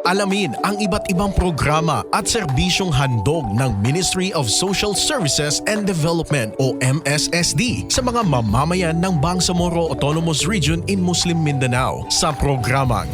Alamin ang iba't ibang programa at serbisyong handog ng Ministry of Social Services and Development o MSSD sa mga mamamayan ng Bangsamoro Autonomous Region in Muslim Mindanao sa programang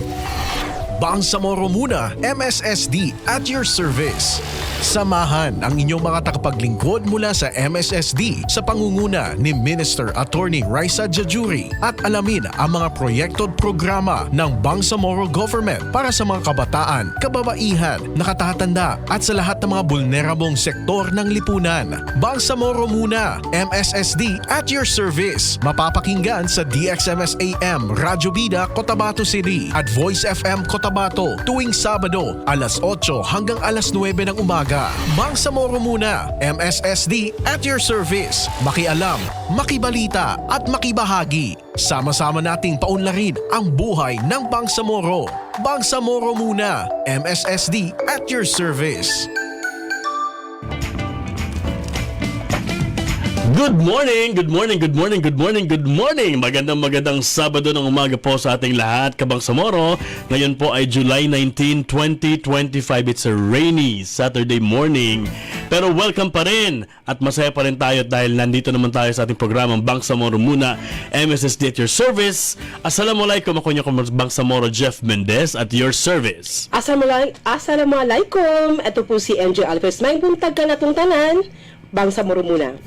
Bangsamoro Muna, MSSD at your service. Samahan ang inyong mga tagapaglingkod mula sa MSSD sa pangunguna ni Minister Attorney Raisa Jajuri at alamin ang mga proyekto at programa ng Bangsamoro Government para sa mga kabataan, kababaihan, nakatatanda at sa lahat ng mga vulnerable sektor ng lipunan. Bangsamoro Muna, MSSD at your service. Mapapakinggan sa DXMS AM, Radyo Bida, Cotabato City at Voice FM Cotabato tuwing Sabado alas 8 hanggang alas 9 ng umaga. Bangsamoro Muna, MSSD at your service. Makialam, makibalita at makibahagi. Sama-sama nating paunlarin ang buhay ng Bangsamoro. Bangsamoro Muna, MSSD at your service. Good morning, good morning, good morning, good morning, good morning. Magandang Sabado ng umaga po sa ating lahat, Kabangsamoro. Ngayon po ay July 19, 2025. It's a rainy Saturday morning. Pero welcome pa rin at masaya pa rin tayo dahil nandito naman tayo sa ating programang Bangsamoro Muna, MSSD at your service. Assalamualaikum, ako niyo Bangsamoro Jeff Mendez at your service. Assalamualaikum. Ito po si MJ Alvarez. May buntag ka na itong tanan. Bangsamoro Muna.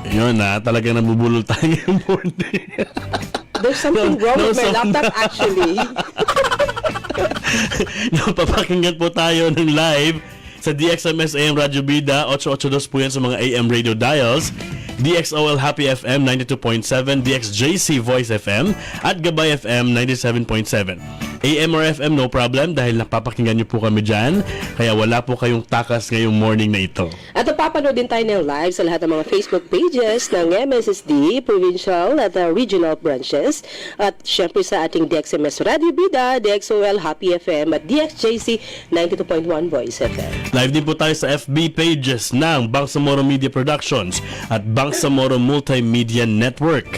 Yun na, talagang nabubulol tayo yung morning. There's something wrong with my laptop actually. Papakinggan po tayo ng live sa DXMS AM Radyo Bida, 882 po yan sa mga AM radio dials, DXOL Happy FM 92.7, DXJC Voice FM at Gabay FM 97.7. AM or FM, no problem dahil napapakinggan niyo po kami dyan. Kaya wala po kayong takas ngayong morning na ito. At papanood din tayo ng live sa lahat ng mga Facebook pages ng MSSD, provincial at regional branches. At syempre sa ating DXMS Radio Bida, DXOL Happy FM at DXJC 92.1 Voice FM. Live din po tayo sa FB pages ng Bangsamoro Media Productions at Bangsamoro Multimedia Network.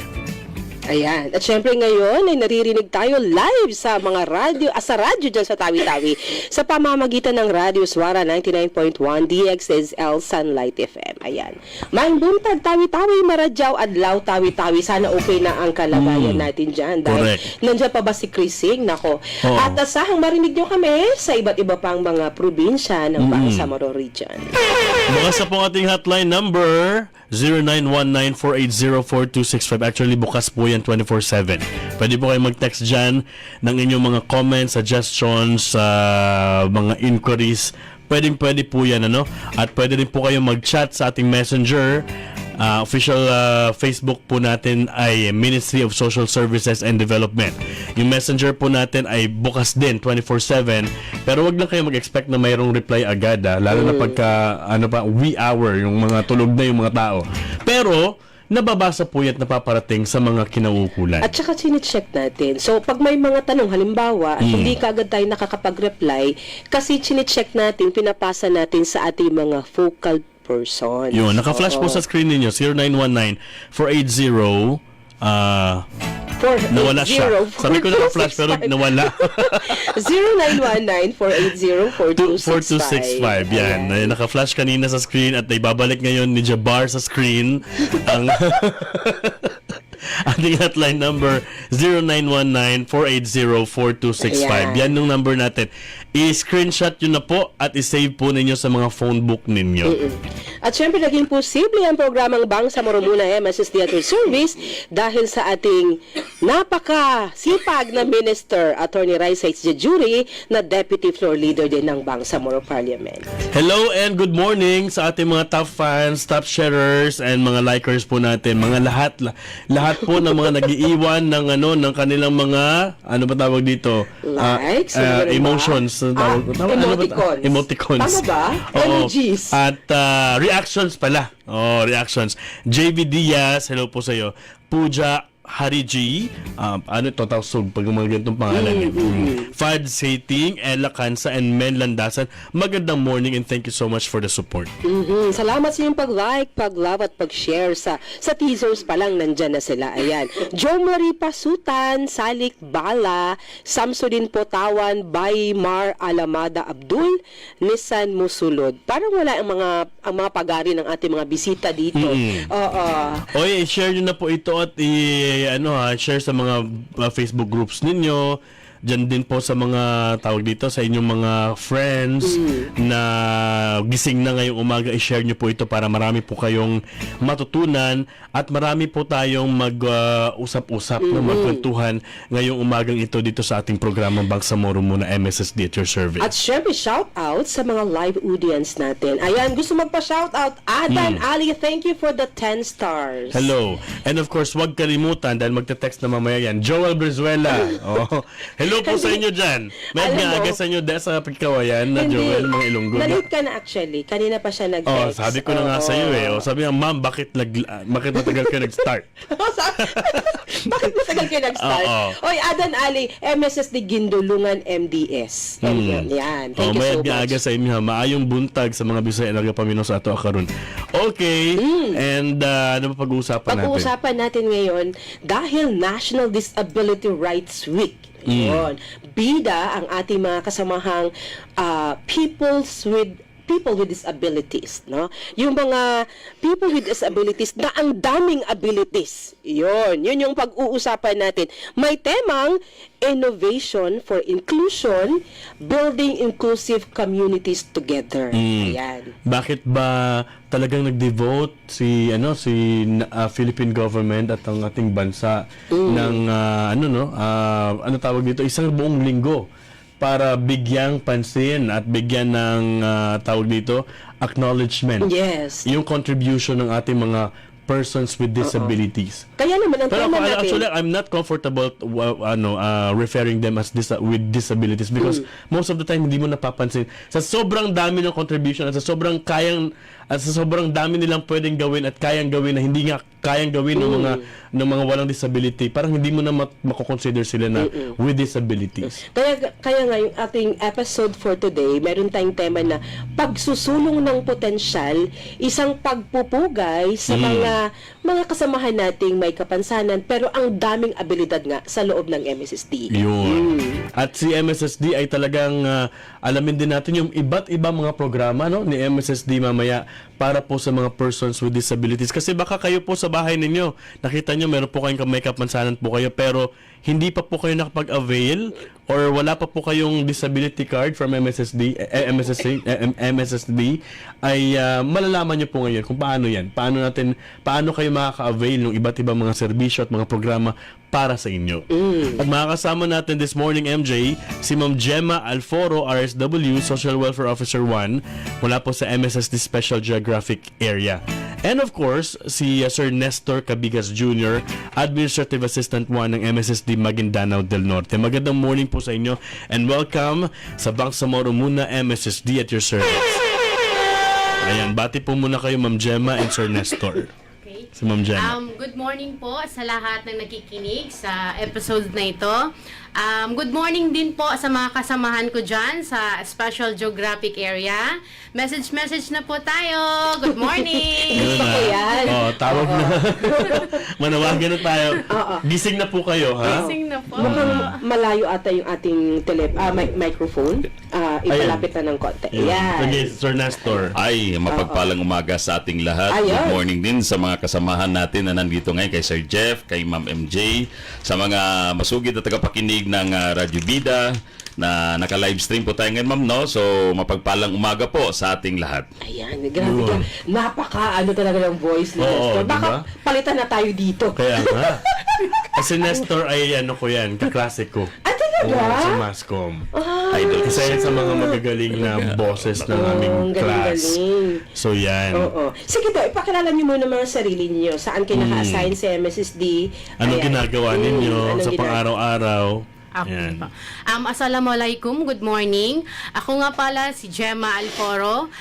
Ayan. At syempre ngayon ay naririnig tayo live sa mga radyo, sa radyo dyan sa Tawi-Tawi sa pamamagitan ng Radio Suara 99.1 DXSL Sunlight FM. Ayan. Maing buntag Tawi-Tawi, Maradyaw, Adlaw, Tawi-Tawi. Sana okay na ang kalagayan natin dyan. Dahil nandiyan pa ba si Chrising? Nako. At asahang marinig nyo kami sa iba't iba pang mga probinsya ng Bangsamoro Region. Bukas na po ating hotline number 0919-480-4265. Actually, bukas po yan 24/7. Pwede po kayo mag-text dyan ng inyong mga comments, suggestions, mga inquiries. Pwede po yan, ano? At pwede rin po kayo mag-chat sa ating messenger. Official Facebook po natin ay Ministry of Social Services and Development. Yung messenger po natin ay bukas din 24/7, pero wag lang kayo mag-expect na mayroong reply agad, lalo na pagka wee hour, yung mga tulog na yung mga tao. Pero nababasa po yan at napaparating sa mga kinauukulan. At saka sinicheck natin. So, pag may mga tanong, halimbawa, hindi ka agad tayo nakakapag-reply, kasi sinicheck natin, pinapasa natin sa ating mga focal person. Yun, naka-flash po sa screen ninyo, 0919-480, nawala siya. Sabi ko naka-flash pero nawala. 0919-480-4265. Yan. Naka-flash kanina sa screen at ibabalik ngayon ni Jabbar sa screen ang ating hotline number 0919-480-4265. Yan yung number natin. I-screenshot yun na po at i-save po ninyo sa mga phone book ninyo. At syempre naging posible ang programang Bangsamoro Muna MSSD at Service dahil sa ating napaka-sipag na Minister Attorney Raisa Jajuri na Deputy Floor Leader din ng Bangsamoro Parliament. Hello and good morning sa ating mga top fans, top sharers and mga likers po natin. Mga lahat po ng mga nag-iiwan ng kanilang mga tawag dito? Likes, emotions. Emoticons. Tama ba? Emojis. At reactions pala. Reactions. JV Diaz, hello po sa iyo. Puja Hariji, ano ito, Tausug, pag mga ganitong pangalan niya. Fad Sating, Ella Cansa, and Men Landasan. Magandang morning and thank you so much for the support. Salamat sa inyong pag-like, pag-love at pag-share sa teasers pa lang nandyan na sila. Ayan. Jo Marie Pasutan, Salik Bala, Samsudin Potawan, Baymar Alamada Abdul, Nissan Musulod. Parang wala ang mga pag-ari ng ating mga bisita dito. Oo. Oy, share nyo na po ito at share sa mga Facebook groups ninyo. Diyan din po sa mga tawag dito sa inyong mga friends na gising na ngayong umaga, i-share nyo po ito para marami po kayong matutunan at marami po tayong mag-usap-usap na magkwentuhan ngayong umagang ito dito sa ating programang Bangsamoro Muna MSSD at your service. At syempre, shout out sa mga live audience natin. Ayan, gusto magpa-shout out. Adan Ali, thank you for the 10 stars. Hello. And of course, huwag kalimutan dahil magte-text na mamaya yan. Joel Brizuela. Hello po sa inyo dyan. May aga sa inyo dahil sa pagkawayan na Joel, mga Ilonggo. Nalit ka na actually. Kanina pa siya nag-text. Sabi ko na nga sa iyo eh. Sabi nga, ma'am, bakit matagal ka nag-start? Bakit matagal kayo nag-start? Oy, Adan Ali, MSSD Gindulungan MDS. Yan. Thank you so much. May aga sa inyo ha. Maayong buntag sa mga Bisaya na pamino sa ato akaron. Okay. And ano pa pag-uusapan natin? Pag-uusapan natin ngayon dahil National Disability Rights Week. Yun. Bida ang ating mga kasamahang people with disabilities, no? Yung mga people with disabilities na ang daming abilities. Yun yung pag-uusapan natin. May temang Innovation for Inclusion, Building Inclusive Communities Together. Ayan. Bakit ba talagang nag-devote si Philippine government at ang ating bansa ng ano tawag dito, isang buong linggo para bigyang pansin at bigyan ng tawag dito, acknowledgement. Yes. Yung contribution ng ating mga persons with disabilities. Kaya naman ang tema natin. Actually, I'm not comfortable referring them as with disabilities because most of the time hindi mo napapansin sa sobrang dami ng contribution at sa sobrang dami nilang pwedeng gawin at kayang gawin na hindi nga kayang gawin ng mga walang disability. Parang hindi mo na mako-consider sila na with disabilities. Kaya nga yung ating episode for today, meron tayong tema na pagsusulong ng potensyal, isang pagpupugay sa mga kasamahan nating may kapansanan pero ang daming abilidad nga sa loob ng MSSD. Yun. At si MSSD ay talagang alamin din natin yung iba't ibang mga programa ni MSSD mamaya para po sa mga persons with disabilities. Kasi baka kayo po sa bahay ninyo, nakita nyo meron po kayong may kapansanan po kayo pero hindi pa po kayo nakapag-avail or wala pa po kayong disability card from MSSD ay malalaman nyo po ngayon kung paano yan. Paano kayo makaka-avail ng iba't ibang mga serbisyo at mga programa para sa inyo. At makakasama natin this morning, MJ, si Ma'am Gemma Alforo, RSW, Social Welfare Officer 1, mula po sa MSSD Special Geographic Area. And of course, si Sir Nestor Cabigas Jr., Administrative Assistant 1 ng MSSD Maguindanao del Norte. Magandang morning po sa inyo and welcome sa Bangsamoro Muna MSSD at your service. Ayan, bati po muna kayo Ma'am Gemma and Sir Nestor. Si Ma'am Gemma. Good morning po sa lahat ng nakikinig sa episode na ito. Good morning din po sa mga kasamahan ko dyan sa Special Geographic Area. Message na po tayo. Good morning! Gusto ko yan. Tawag na. Manawagan na tayo. Gising na po kayo, ha? Gising na po. Mukhang malayo ata yung ating microphone. Ipalapit na ng konti. Ayan. Okay, Sir Nestor. Ay, mapagpalang umaga sa ating lahat. Ayun. Good morning din sa mga kasamahan natin na nandito ngayon kay Sir Jeff, kay Ma'am MJ, sa mga masugid na tagapakinig ng Radyo Bida na naka-livestream po tayo ngayon, ma'am, no? So, mapagpalang umaga po sa ating lahat. Ayan, grabe ka. Napaka talaga ng voice ni Nestor. Baka palitan na tayo dito. Kaya nga. Kasi Nestor ay kaklase ko. Talaga? Sa Mascom. Idol. Isa yan sa mga magagaling na boses ng aming class. Galing. So, yan. Oo. Sige daw, ipakilala niyo muna mga sarili niyo. Saan kayo naka-assign sa MSSD? Anong Ayan. ginagawa ninyo Anong sa pang-araw-araw? Yan. Assalamualaikum, good morning. Ako nga pala si Gemma Alforo.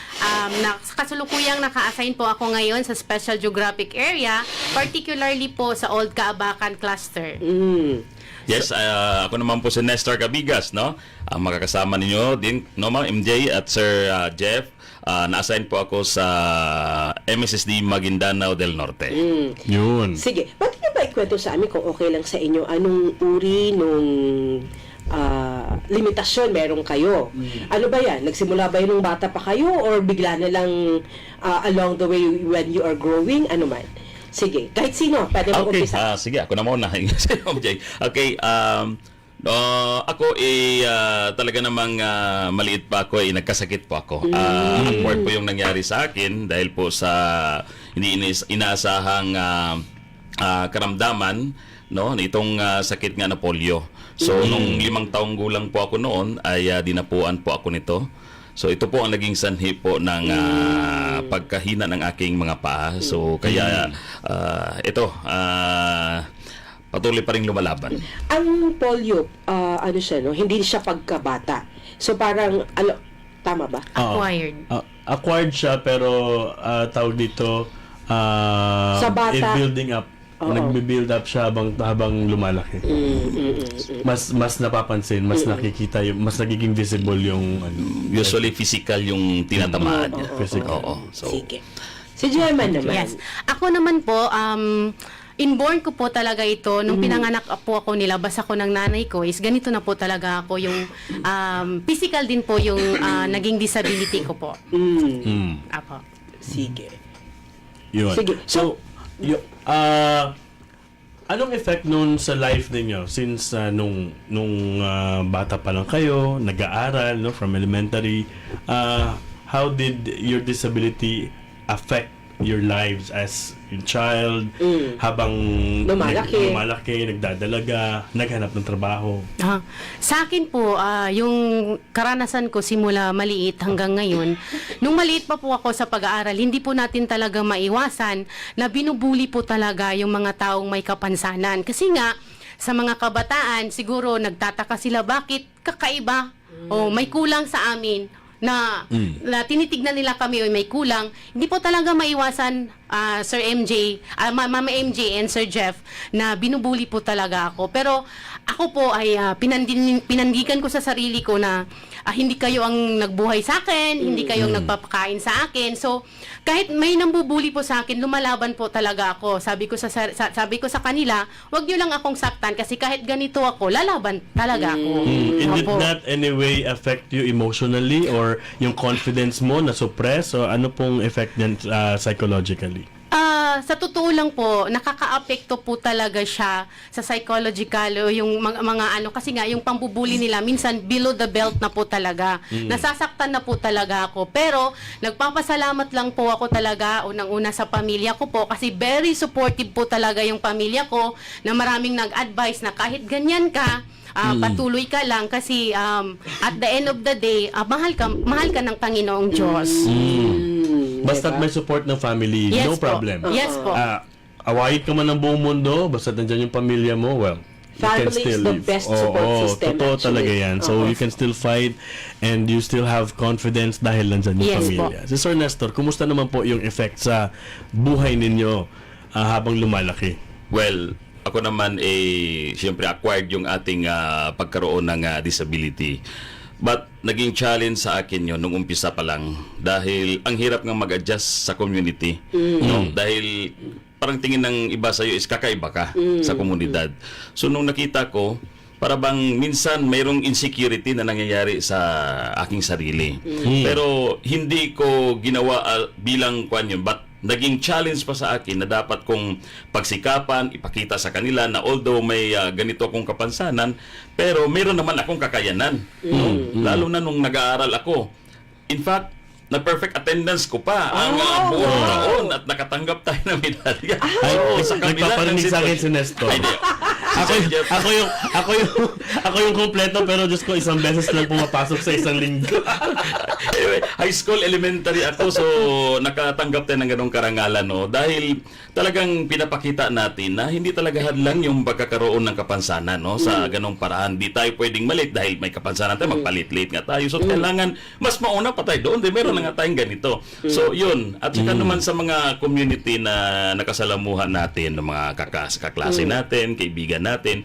Kasulukuyang naka-assign po ako ngayon sa Special Geographic Area, particularly po sa Old Kaabakan Cluster. Yes, ako naman po si Nestor Cabigas, no? Ang makakasama ninyo din, no, Ma'am MJ at Sir Jeff. Na-assign po ako sa MSSD Maguindanao del Norte. Yun. Sige, pwede niyo ba ikwento sa amin kung okay lang sa inyo anong uri nung limitasyon meron kayo? Ano ba yan? Nagsimula ba yun nung bata pa kayo or bigla na lang along the way when you are growing? Ano man? Sige, kahit sino, pwede mo Okay, umpisa. sige, ako na muna. MJ. Okay, ako talaga namang maliit pa ako, nagkasakit po ako. Awkward po yung nangyari sa akin dahil po sa hindi inaasahang karamdaman, no, nitong sakit nga na polio. So nung 5 taong gulang po ako noon ay dinapuan po ako nito. So ito po ang naging sanhi po ng pagkahina ng aking mga paa. So kaya patuloy pa rin lumalaban. Ang polio, ano siya, no? Hindi siya pagkabata. So parang, tama ba? Acquired. Acquired siya pero tawag dito Sa bata. building up. Oo. Nagbe-build up siya habang lumalaki. Mas napapansin, mas nakikita yung mas nagiging visible yung ano. Usually physical yung tinatamaan niya. Physical. Oo. So, Sige. Si Gemma naman. Yes. Ako naman po, inborn ko po talaga ito. Nung pinanganak po ako, nilabas ako ng nanay ko, is ganito na po talaga ako. Yung physical din po yung naging disability ko po. Apo. Sige. Yun. Sige. So, anong effect nun sa life ninyo since nung bata pa lang kayo, nag-aaral, no, from elementary, how did your disability affect your lives as your child habang lumalaki, nagdadalaga, naghanap ng trabaho? Sa akin po, yung karanasan ko simula maliit hanggang ngayon, nung maliit pa po ako sa pag-aaral, hindi po natin talaga maiwasan na binubuli po talaga yung mga taong may kapansanan. Kasi nga, sa mga kabataan, siguro nagtataka sila bakit kakaiba o may kulang sa amin na tinitignan nila kami o may kulang. Hindi po talaga maiwasan, Sir MJ, Mama MJ and Sir Jeff, na binubuli po talaga ako. Pero ako po ay pinandigan ko sa sarili ko na hindi kayo ang nagbuhay sa akin, hindi kayo ang nagpapakain sa akin. So, kahit may nambubuli po sa akin, lumalaban po talaga ako. Sabi ko sa kanila, wag niyo lang akong saktan kasi kahit ganito ako, lalaban talaga ako. It did Opo. not anyway affect you emotionally or yung confidence mo na suppress o ano pong effect niyan psychologically? Sa totoo lang po, nakaka-apekto po talaga siya sa psychological o yung mga ano, kasi nga yung pambubuli nila minsan below the belt na po talaga. Nasasaktan na po talaga ako. Pero nagpapasalamat lang po ako talaga unang-una sa pamilya ko po kasi very supportive po talaga yung pamilya ko na maraming nag-advise na kahit ganyan ka, patuloy ka lang kasi at the end of the day, mahal ka ng Panginoong Diyos. Basta't may support ng family, Yes no po. problem. Yes po. Await ka man ng buong mundo, basta't nandyan yung pamilya mo, well, you can Family is still the live. best support system, Totoo actually. talaga yan. So, you can still fight and you still have confidence dahil nandyan yung Yes pamilya. Si Sir Nestor, kumusta naman po yung effect sa buhay ninyo habang lumalaki? well, ako naman siyempre acquired yung ating pagkaroon ng disability. But naging challenge sa akin yun nung umpisa pa lang dahil ang hirap nga mag-adjust sa community. No? Dahil parang tingin ng iba sa'yo is kakaiba ka sa komunidad. So nung nakita ko, para bang minsan mayroong insecurity na nangyayari sa aking sarili. Pero hindi ko ginawa bilang kwan yun, but naging challenge pa sa akin na dapat kong pagsikapan, ipakita sa kanila na although may ganito akong kapansanan, pero meron naman akong kakayanan. No? Lalo na nung nag-aaral ako. In fact, na-perfect attendance ko pa ang buong taon at nakatanggap tayo ng medalya. Ay, Sa kabila ng nagpaparinig sa akin si sitwasyon. Nestor. Ay, di. Ako yung kompleto, pero Diyos ko, isang beses lang pumapasok sa isang linggo. Anyway, high school, elementary ako, so nakatanggap tayo ng ganong karangalan, no? Dahil talagang pinapakita natin na hindi talaga hadlang yung pagkakaroon ng kapansanan, no? Sa ganong paraan, di tayo pwedeng malit dahil may kapansanan tayo, magpalit-late nga tayo. So, kailangan mas mauna pa tayo doon, di meron na nga tayong ganito. So, yun. At saka naman sa mga community na nakasalamuhan natin, ng mga kaklase natin, kaibigan natin,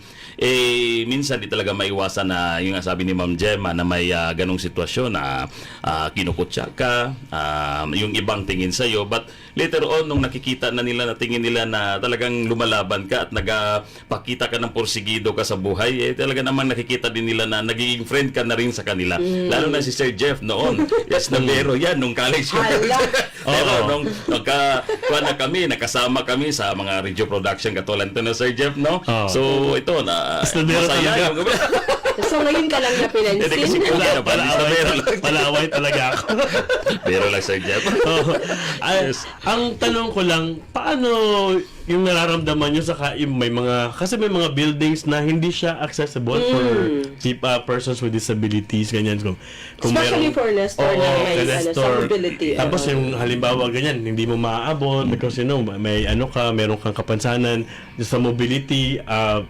minsan di talaga maiwasan na yung sabi ni Ma'am Gemma na may ganong sitwasyon na kinukutya ka, yung ibang tingin sa'yo, but later on nung nakikita na nila na tingin nila na talagang lumalaban ka at nagpakita ka ng porsigido ka sa buhay, talaga namang nakikita din nila na nagiging friend ka na rin sa kanila. Lalo na si Sir Jeff noon. Yes, nabero yan nung college. Pero nung na kami, nakasama kami sa mga radio production katulad ito na Sir Jeff, no? So ito na masaya yung So ngayon ka lang na Hindi kasi pinansin. Palaway talaga ako. Pero lang Sir Jeff. Ang tanong ko lang, paano yung nararamdaman nyo sa may mga buildings na hindi siya accessible for persons with disabilities, ganyan. Especially for Nestor na may some ability. Tapos yung halimbawa ganyan, hindi mo maaabot because may meron kang kapansanan sa mobility,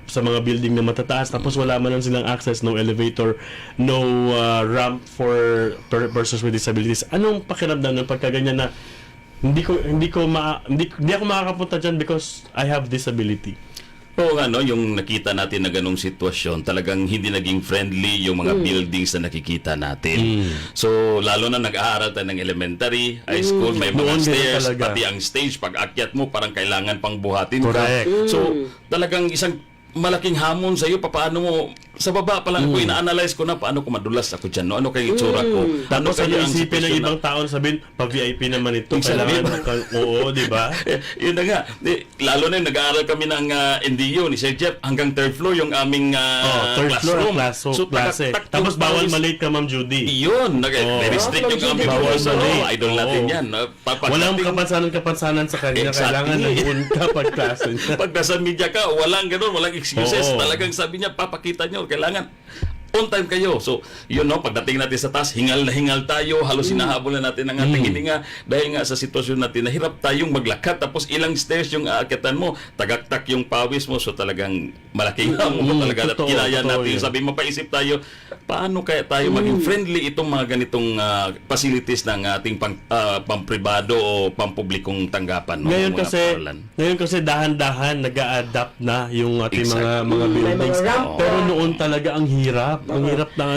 sa mga building na matataas, tapos wala man lang silang access, no elevator, no ramp for persons with disabilities. Anong pakiramdam ng pagkaganyan na hindi ako makakapunta dyan because I have disability? Oo nga, no, yung nakita natin na ganong sitwasyon, talagang hindi naging friendly yung mga buildings na nakikita natin. So, lalo na nag-aaral tayo ng elementary, high school, may mga Doon stairs, talaga. pati ang stage, pag akyat mo, parang kailangan pang buhatin ka. Correct. So, talagang isang malaking hamon sa iyo, paano mo sa baba pa lang ako ina-analyze ko na paano ko madulas ako diyan, no? Ano kay itsura ko, Tapos ano kaya ang isipin ng sitwasyon ibang tao sabihin, pa-VIP naman ito, Yung sabihin kailangan oo, di ba? yun na nga. Lalo na yung nag-aaral kami ng NDU ni Sir Jeff, hanggang third floor yung aming Third floor classroom. ang klase. tak-tak Tapos yung bawal pawis. malate ka, Ma'am Judy. Yun, very strict yung aming Bawal rules. malate. Idol natin Oo. yan. Walang kapansanan sa kanila. Exactly. Kailangan nandun ka pag klase niya. Pag nasa media ka, walang ganun, walang excuses. Oo. Talagang sabi niya, papakita niyo, kailangan on time kayo. So, yun, no, pagdating natin sa taas, hingal na hingal tayo, halos hinahabol na natin ang ating hininga dahil nga sa sitwasyon natin, nahirap tayong maglakad, tapos ilang stairs yung aakyatan mo, tagaktak yung pawis mo, so talagang malaking hamon mo talaga. At Totoo, kinaya totoo natin, yun. sabi, mapaisip tayo, paano kaya tayo maging friendly itong mga ganitong facilities ng ating pampribado o pampublikong tanggapan. No? Ngayon Mga kasi paaralan. dahan-dahan nag-a-adapt na yung ating Exactly. mga buildings. May mga ramp. Pero noon talaga ang hirap. Ang hirap na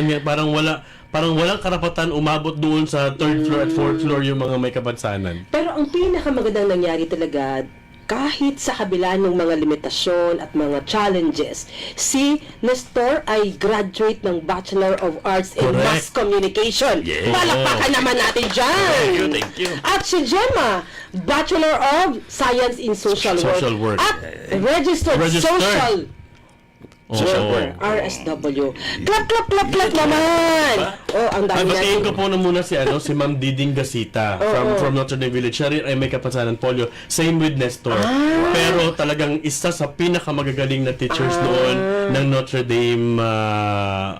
parang walang karapatan umabot doon sa third floor at fourth floor yung mga may kapansanan. Pero ang pinakamagandang nangyari talaga, kahit sa kabila ng mga limitasyon at mga challenges, si Nestor ay graduate ng Bachelor of Arts in Correct. Mass Communication. Yeah. Palakpakan naman natin dyan! Thank you. At si Gemma, Bachelor of Science in Social Work. Work. At registered Registered. Social Work, RSW. Clap naman! Oh, ang Ay, dami batiin ko natin. po na muna si Ma'am Diding Gasita from Notre Dame Village. Siya rin ay may kapansanan polio. Same with Nestor. Pero talagang isa sa pinakamagagaling na teachers noon ng Notre Dame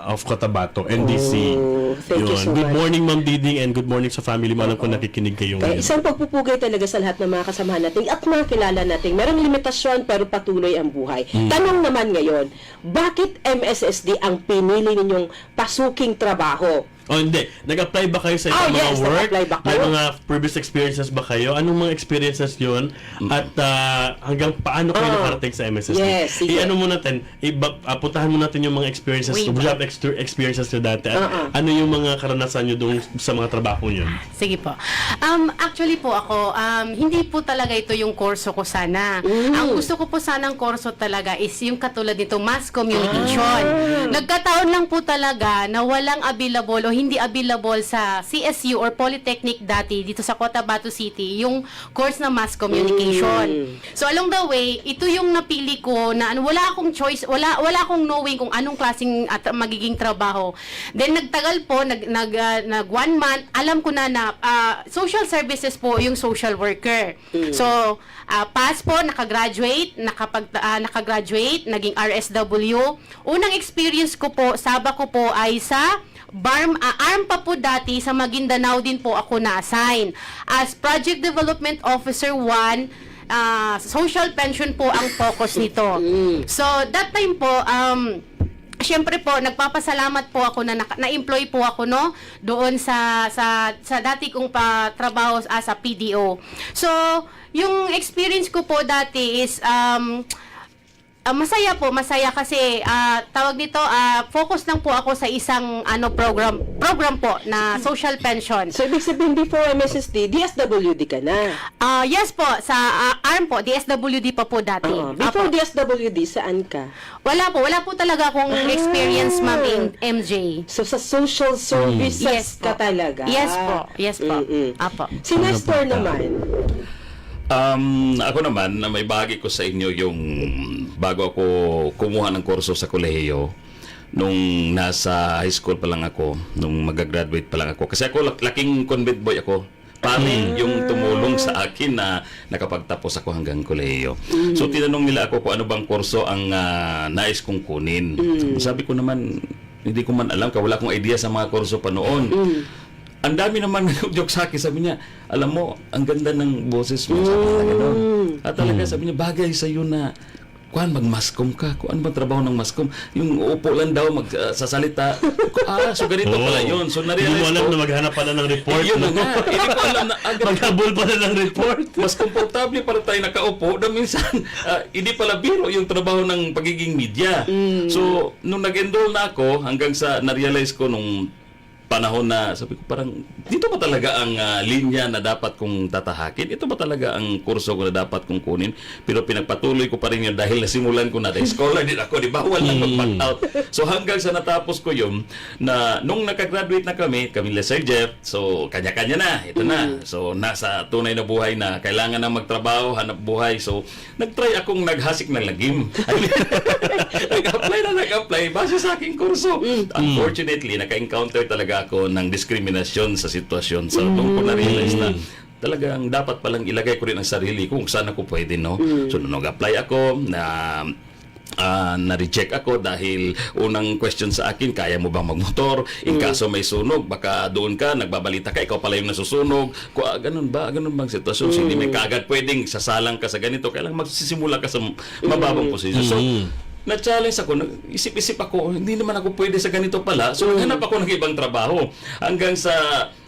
of Cotabato, NDC. thank you so Good much. morning, Ma'am Diding, and good morning sa family mo. Alam ko nakikinig kayo Kaya ngayon. isang pagpupugay talaga sa lahat ng mga kasamahan natin at mga kilala natin. Merong limitasyon pero patuloy ang buhay. Tanong naman ngayon, bakit MSSD ang pinili ninyong pasuking trabaho? Oh, hindi. Nag-apply ba kayo sa ibang mga yes, work? nag-apply ba May kayo? mga previous experiences ba kayo? Anong mga experiences yun? At hanggang paano kayo nakarating sa MSSD? Yes, sige. I-ano mo natin, puntahan mo natin yung mga experiences, Wait. job experiences nyo dati. At ano yung mga karanasan nyo doon sa mga trabaho nyo? Sige po. Actually po ako, hindi po talaga ito yung kurso ko sana. Ang gusto ko po sanang kurso talaga is yung katulad nito, mass communication. Nagkataon lang po talaga na walang available o hindi available sa CSU or Polytechnic dati dito sa Cotabato City yung course na Mass Communication. So along the way, ito yung napili ko na wala akong choice, wala akong knowing kung anong klaseng magiging trabaho. Then nagtagal po, nag 1 month, alam ko na social services po yung social worker. So pass po, nakagraduate, nakagraduate, naging RSW. Unang experience ko po, saba ko po ay sa ARM pa po dati, sa Maguindanao din po ako na-assign. As Project Development Officer 1, social pension po ang focus nito. So, that time po, siyempre po, nagpapasalamat po ako na na-employ po ako, no, doon sa dati kong trabaho as a PDO. So, yung experience ko po dati is masaya kasi tawag nito, focus lang po ako sa isang program po na social pension. So, ibig sabihin, before MSSD, DSWD ka na. Yes po, sa ARM po, DSWD pa po dati. Before Apo. DSWD, saan ka? Wala po talaga akong experience, Ma'am MJ. So, sa social services Yes ka po. talaga? Yes po. Apo. Si Nestor naman. Ako naman, na may bahagi ko sa inyo yung bago ako kumuha ng kurso sa kolehiyo, nung nasa high school pa lang ako, nung mag-graduate pa lang ako. Kasi ako, laking convent boy ako. Pare yung tumulong sa akin na nakapagtapos ako hanggang kolehiyo. So, tinanong nila ako kung ano bang kurso ang nais kong kunin. Sabi ko naman, hindi ko man alam, wala akong idea sa mga kurso pa noon. Ang dami naman joke sa akin, sabi niya, alam mo, ang ganda ng boses mo, sabi talaga doon. At talaga sabi niya, bagay sa iyo na, mag-mascom ka. Kung ano ba trabaho ng mascom? Yung upo lang daw, magsasalita. So ganito pala yun. So Hindi mo na-realize alam ko, na maghanap pala ng report. yun na nga. Hindi ko alam na agad. Maghabol pala ng report. Mas komportable para tayo nakaupo na minsan hindi pala biro yung trabaho ng pagiging media. So, nung nag-enroll na ako, hanggang sa na-realize ko nung panahon na sabi ko parang dito ba talaga ang linya na dapat kong tatahakin? Ito ba talaga ang kurso ko na dapat kong kunin? Pero pinagpatuloy ko pa rin yun dahil nasimulan ko na. Dahil scholar din ako, di ba? Wala mag-back out. So hanggang sa natapos ko yun, na nung nakagraduate na kami Sir Jeff, so kanya-kanya na, ito na. So nasa tunay na buhay na, kailangan na magtrabaho, hanap buhay. So nag-try akong naghasik ng lagim. Nag-apply base sa aking kurso. Unfortunately, naka-encounter talaga ako ng diskriminasyon sa sitwasyon. So, doon ko na-realize na talagang dapat palang ilagay ko rin ang sarili ko kung saan ako pwede, no? So, nung nag-apply ako, na-reject ako dahil unang question sa akin, kaya mo bang magmotor? In kaso may sunog, baka doon ka, nagbabalita ka, ikaw pala yung nasusunog. Ganun bang sitwasyon? So, hindi may kaagad pwedeng sasalang ka sa ganito. Kailangan magsisimula ka sa mababang posisyon. So, na-challenge ako, isip-isip ako, hindi naman ako pwede sa ganito pala. So, naghanap ako ng ibang trabaho. Hanggang sa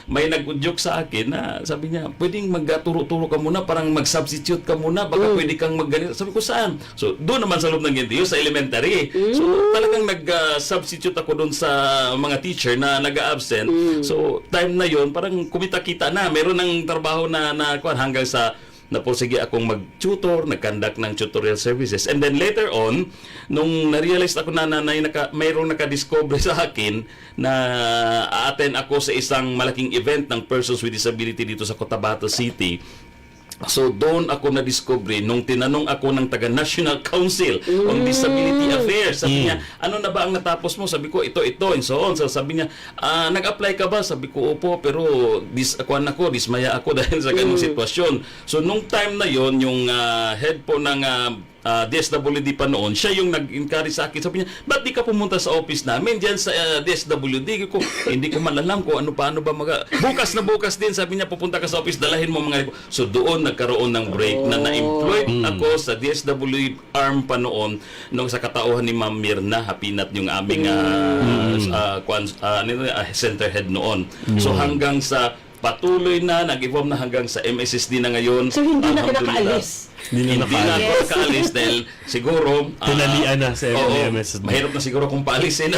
may nag-joke sa akin na sabi niya, pwedeng magturo-turo ka muna, parang mag-substitute ka muna, baka pwede kang magganito. Sabi ko, saan? So, doon naman sa loob ng NTU, sa elementary. So, talagang nag-substitute ako doon sa mga teacher na nag-absent. So, time na yon parang kumita-kita na. Meron ng trabaho na hanggang sa napursige akong mag-tutor, nag-conduct ng tutorial services. And then later on, nung na-realize ako na mayroong nakadiscover sa akin na a-attend ako sa isang malaking event ng persons with disability dito sa Cotabato City. So doon ako na-discover nung tinanong ako ng taga-National Council on Disability Affairs. Sabi niya, ano na ba ang natapos mo? Sabi ko, ito, and so on. So sabi niya, nag-apply ka ba? Sabi ko, opo, pero dismaya ako dahil sa ganung sitwasyon. So nung time na yon yung head po ng DSWD pa noon, siya yung nag-encourage sa akin. Sabi niya, ba't di ka pumunta sa office namin dyan sa DSWD? Hindi ko man alam kung ano ba bukas din. Sabi niya, pupunta ka sa office, dalahin mo mga. So doon nagkaroon ng break na na-employed ako sa DSWD ARM pa noon nung sa katauhan ni Ma'am Mirna Hapinat, yung aming center head noon. So hanggang sa patuloy na, nag-evolve na hanggang sa MSSD na ngayon. So hindi na nakaalis? Hindi na nakaalis dahil siguro tinalian na sa MSSD. Mahirap na siguro kung paalisin.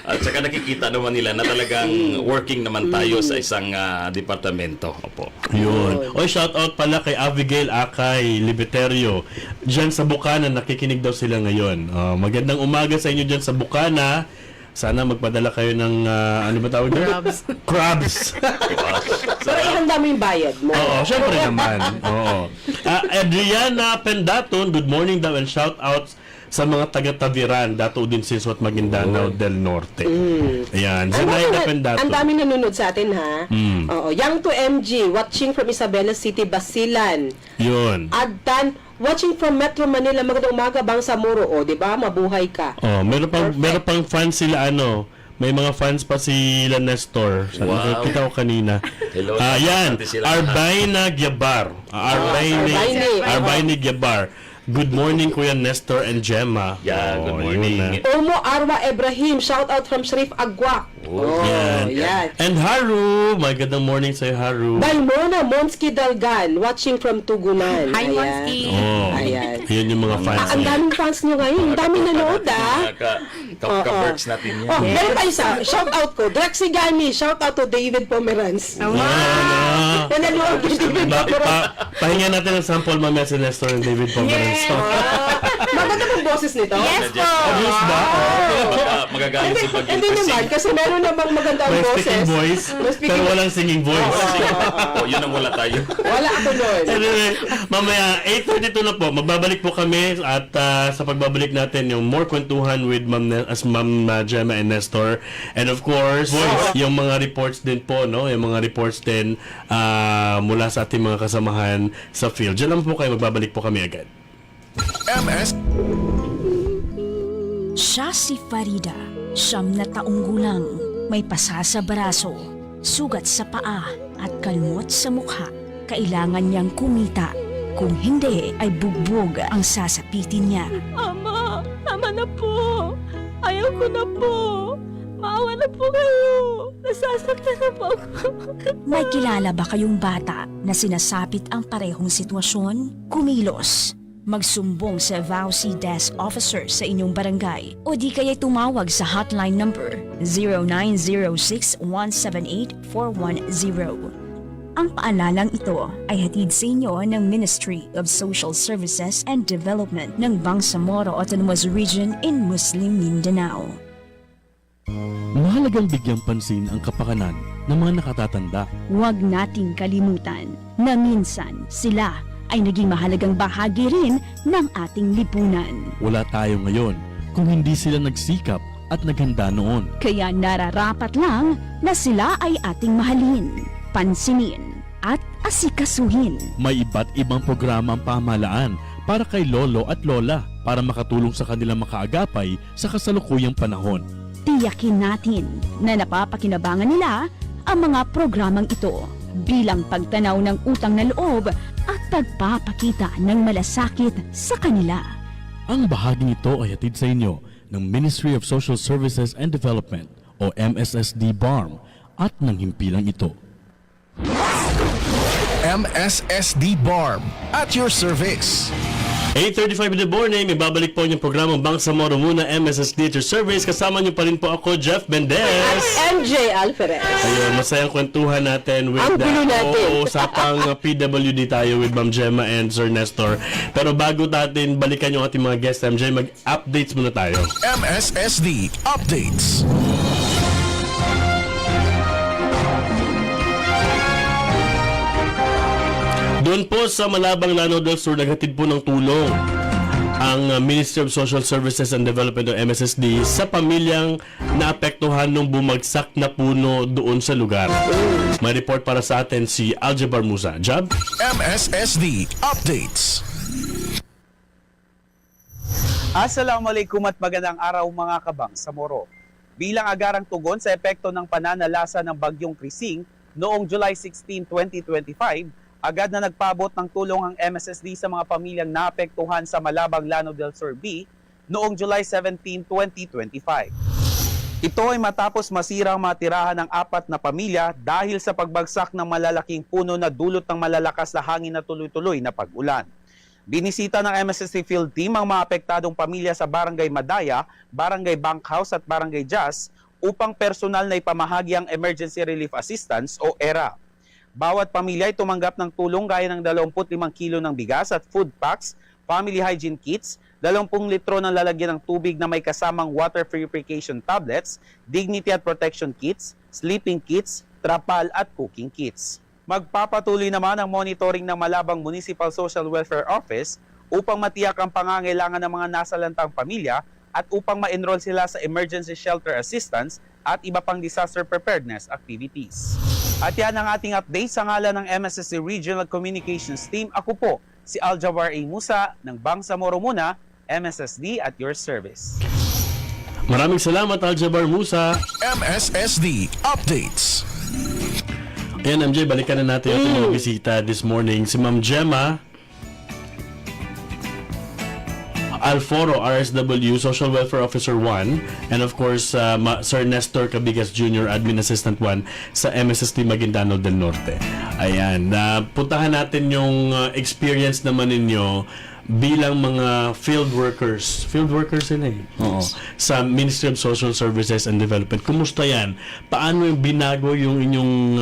At saka nakikita naman nila na talagang working naman tayo sa isang departamento. Opo. Yun. Shout out pala kay Abigail Akay Liberterio. Diyan sa Bukana, nakikinig daw sila ngayon. Magandang umaga sa inyo diyan sa Bukana. Sana magpadala kayo ng, ano ba tawag doon? Crabs. Crabs. Pero ihanda mo yung bayad mo. Oo, syempre naman. Oo. Adriana Pendaton, good morning daw and shout out sa mga taga-Taviran, Dato din Siswat Maguindanao del Norte. Ayan, si Naida Pendaton. Ang dami nanonood sa atin, ha? Oo. Young to MG, watching from Isabela City, Basilan. Yun. Adtan, watching from Metro Manila, magandang umaga, Bangsamoro. O, di ba? Mabuhay ka. Oh, meron pang fans sila may mga fans pa sila Nestor. Wow. Kita ko kanina. Hello. Yan, Pati sila. Arbaina Gyabar. Arbaina Gyabar. Good morning, Kuya Nestor and Gemma. Yeah, good morning. Yun na. Omo Arwa Ibrahim, shout out from Sharif Agwak. Oh, yan. And Haru, magandang morning sa'yo, Haru. Baimona Monski Dalgan, watching from Tugunan. Hi, Ayan. Monski. Oh, Ayan. yun yung mga fans. Ang daming fans nyo ngayon. Ang daming nanood, Ka-perks natin yan. Oh, meron pa isa. Shout out ko. Drexy Gami. Shout out to David Pomeranz. Nanonood kay David Pomeranz. Pahinga natin ng sample mamaya si Nestor and David Pomeranz. Maganda pong boses nito. Yes po. Yes ba? Magagaling si Bagyo. Hindi naman, kasi meron namang maganda ang May boses. speaking voice, pero walang singing voice. Yun ang wala tayo. Wala ako nun. Anyway, mamaya 8:32 na po. Magbabalik po kami at sa pagbabalik natin yung more kwentuhan with Ma'am Gemma and Nestor. And of course, yung mga reports din po, no? Yung mga reports din mula sa ating mga kasamahan sa field. Diyan lang po kayo, magbabalik po kami agad. MS Siya si Farida, 9 na taong gulang, may pasa sa braso, sugat sa paa at kalmot sa mukha. Kailangan niyang kumita, kung hindi ay bugbog ang sasapitin niya. Ama! Tama na po! Ayaw ko na po! Maawa na po kayo! Nasasaktan na po ako! May kilala ba kayong bata na sinasapit ang parehong sitwasyon? Kumilos. Magsumbong sa VAUSI Desk Officer sa inyong barangay o di kaya tumawag sa hotline number 0906-178-410. Ang paalalang ito ay hatid sa inyo ng Ministry of Social Services and Development ng Bangsamoro Autonomous Region in Muslim Mindanao. Mahalagang bigyang pansin ang kapakanan ng mga nakatatanda. Huwag nating kalimutan na minsan sila ay naging mahalagang bahagi rin ng ating lipunan. Wala tayo ngayon kung hindi sila nagsikap at naghanda noon. Kaya nararapat lang na sila ay ating mahalin, pansinin at asikasuhin. May iba't ibang programa ang pamahalaan para kay lolo at lola para makatulong sa kanilang makaagapay sa kasalukuyang panahon. Tiyakin natin na napapakinabangan nila ang mga programang ito bilang pagtanaw ng utang na loob at pagpapakita ng malasakit sa kanila. Ang bahaging ito ay hatid sa inyo ng Ministry of Social Services and Development o MSSD BARM at ng himpilang ito. MSSD BARM at your service. 8:35 in the morning, may babalik po yung programang Bangsamoro muna, MSSD at your service. Kasama niyo pa rin po ako, Jeff Mendez. MJ Alferez. Ayun, masayang kwentuhan natin with Ang gulo natin. usapang PWD tayo with Ma'am Gemma and Sir Nestor. Pero bago natin balikan yung ating mga guest, MJ, mag-updates muna tayo. MSSD Updates. Doon po sa Malabang, Lanao del Sur, naghatid po ng tulong ang Ministry of Social Services and Development o MSSD sa pamilyang naapektuhan ng bumagsak na puno doon sa lugar. May report para sa atin si Aljabar Musa. Jab? MSSD Updates. Assalamualaikum at magandang araw mga kabang sa Moro. Bilang agarang tugon sa epekto ng pananalasa ng Bagyong Krising noong July 16, 2025, agad na nagpaabot ng tulong ang MSSD sa mga pamilyang naapektuhan sa Malabang, Lanao del Sur B noong July 17, 2025. Ito ay matapos masira ang mga tirahan ng 4 na pamilya dahil sa pagbagsak ng malalaking puno na dulot ng malalakas na hangin na tuloy-tuloy na pag-ulan. Binisita ng MSSD Field Team ang mga apektadong pamilya sa Barangay Madaya, Barangay Bankhouse at Barangay Jazz upang personal na ipamahagi ang Emergency Relief Assistance o ERA. Bawat pamilya ay tumanggap ng tulong gaya ng 25 kilo ng bigas at food packs family hygiene kits, 20 litro ng lalagyan ng tubig na may kasamang water purification tablets, dignity at protection kits, sleeping kits, trapal at cooking kits. Magpapatuloy naman ang monitoring ng Malabang Municipal Social Welfare Office upang matiyak ang pangangailangan ng mga nasalantang pamilya at upang ma-enroll sila sa emergency shelter assistance at iba pang disaster preparedness activities. At yan ang ating update sa ngalan ng MSSD Regional Communications Team. Ako po, si Aljawar A. Musa ng Bangsamoro Muna, MSSD at your service. Maraming salamat, Aljabar Musa. MSSD Updates. Ayan, MJ, balikan na natin yung mga bisita this morning. Si Ma'am Gemma Alforo, RSW, Social Welfare Officer 1, and of course, Sir Nestor Cabigas Jr., Admin Assistant 1 sa MSSD Maguindano del Norte. Ayan, puntahan natin yung experience naman ninyo bilang mga field workers sila eh. Oo. Sa Ministry of Social Services and Development. Kumusta yan? Paano yung binago yung inyong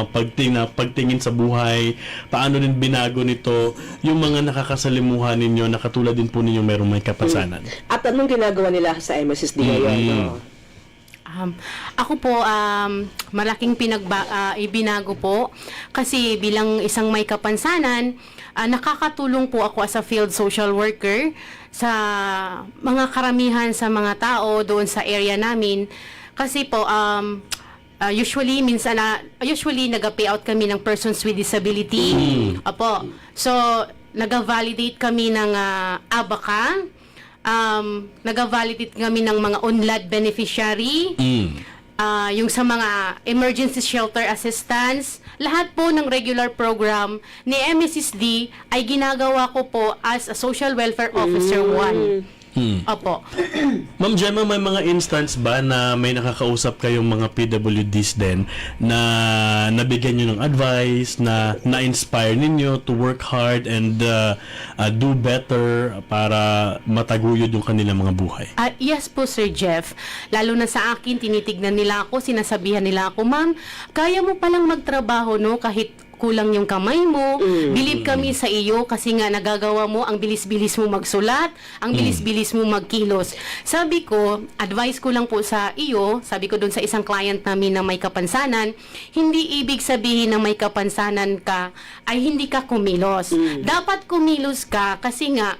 pagtingin sa buhay? Paano din binago nito yung mga nakakasalimuhan ninyo na katulad din po ninyo merong may kapansanan? At anong ginagawa nila sa MSSD ngayon? No? Ako po, malaking ibinago po kasi bilang isang may kapansanan, nakakatulong po ako as a field social worker sa mga karamihan sa mga tao doon sa area namin. Kasi po, usually nag-payout kami ng persons with disability. Opo. So, nag-validate kami ng ABACA. Nag-validate kami ng mga UNLAD beneficiary. Yung sa mga emergency shelter assistance, lahat po ng regular program ni MSSD ay ginagawa ko po as a Social Welfare Officer 1. Opo. Ma'am Gemma, may mga instance ba na may nakakausap kayong mga PWDs din na nabigyan nyo ng advice, na na-inspire ninyo to work hard and do better para mataguyod yung kanilang mga buhay? Yes po, Sir Jeff. Lalo na sa akin, tinitignan nila ako, sinasabihan nila ako, ma'am, kaya mo palang magtrabaho, no, kahit kulang yung kamay mo. Believe kami sa iyo kasi nga nagagawa mo, ang bilis-bilis mo magsulat, ang bilis-bilis mo magkilos. Sabi ko, advice ko lang po sa iyo, sabi ko doon sa isang client namin na may kapansanan, hindi ibig sabihin na may kapansanan ka ay hindi ka kumilos. Dapat kumilos ka kasi nga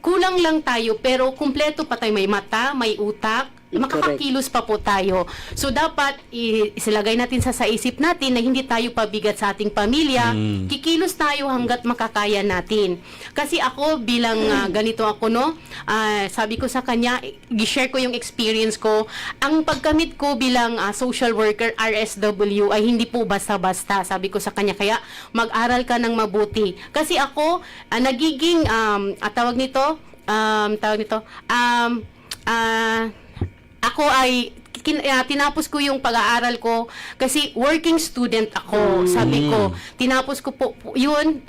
kulang lang tayo pero kumpleto pa tayo, may mata, may utak, makakakilos pa po tayo. So dapat isilagay natin sa isip natin na hindi tayo pabigat sa ating pamilya. Kikilos tayo hanggat makakaya natin. Kasi ako bilang ganito ako, no, sabi ko sa kanya, gi-share ko yung experience ko. Ang pagkamit ko bilang social worker RSW ay hindi po basta-basta. Sabi ko sa kanya, kaya mag-aral ka ng mabuti. Kasi ako nagiging ako ay tinapos ko yung pag-aaral ko kasi working student ako. Sabi ko, tinapos ko po yun.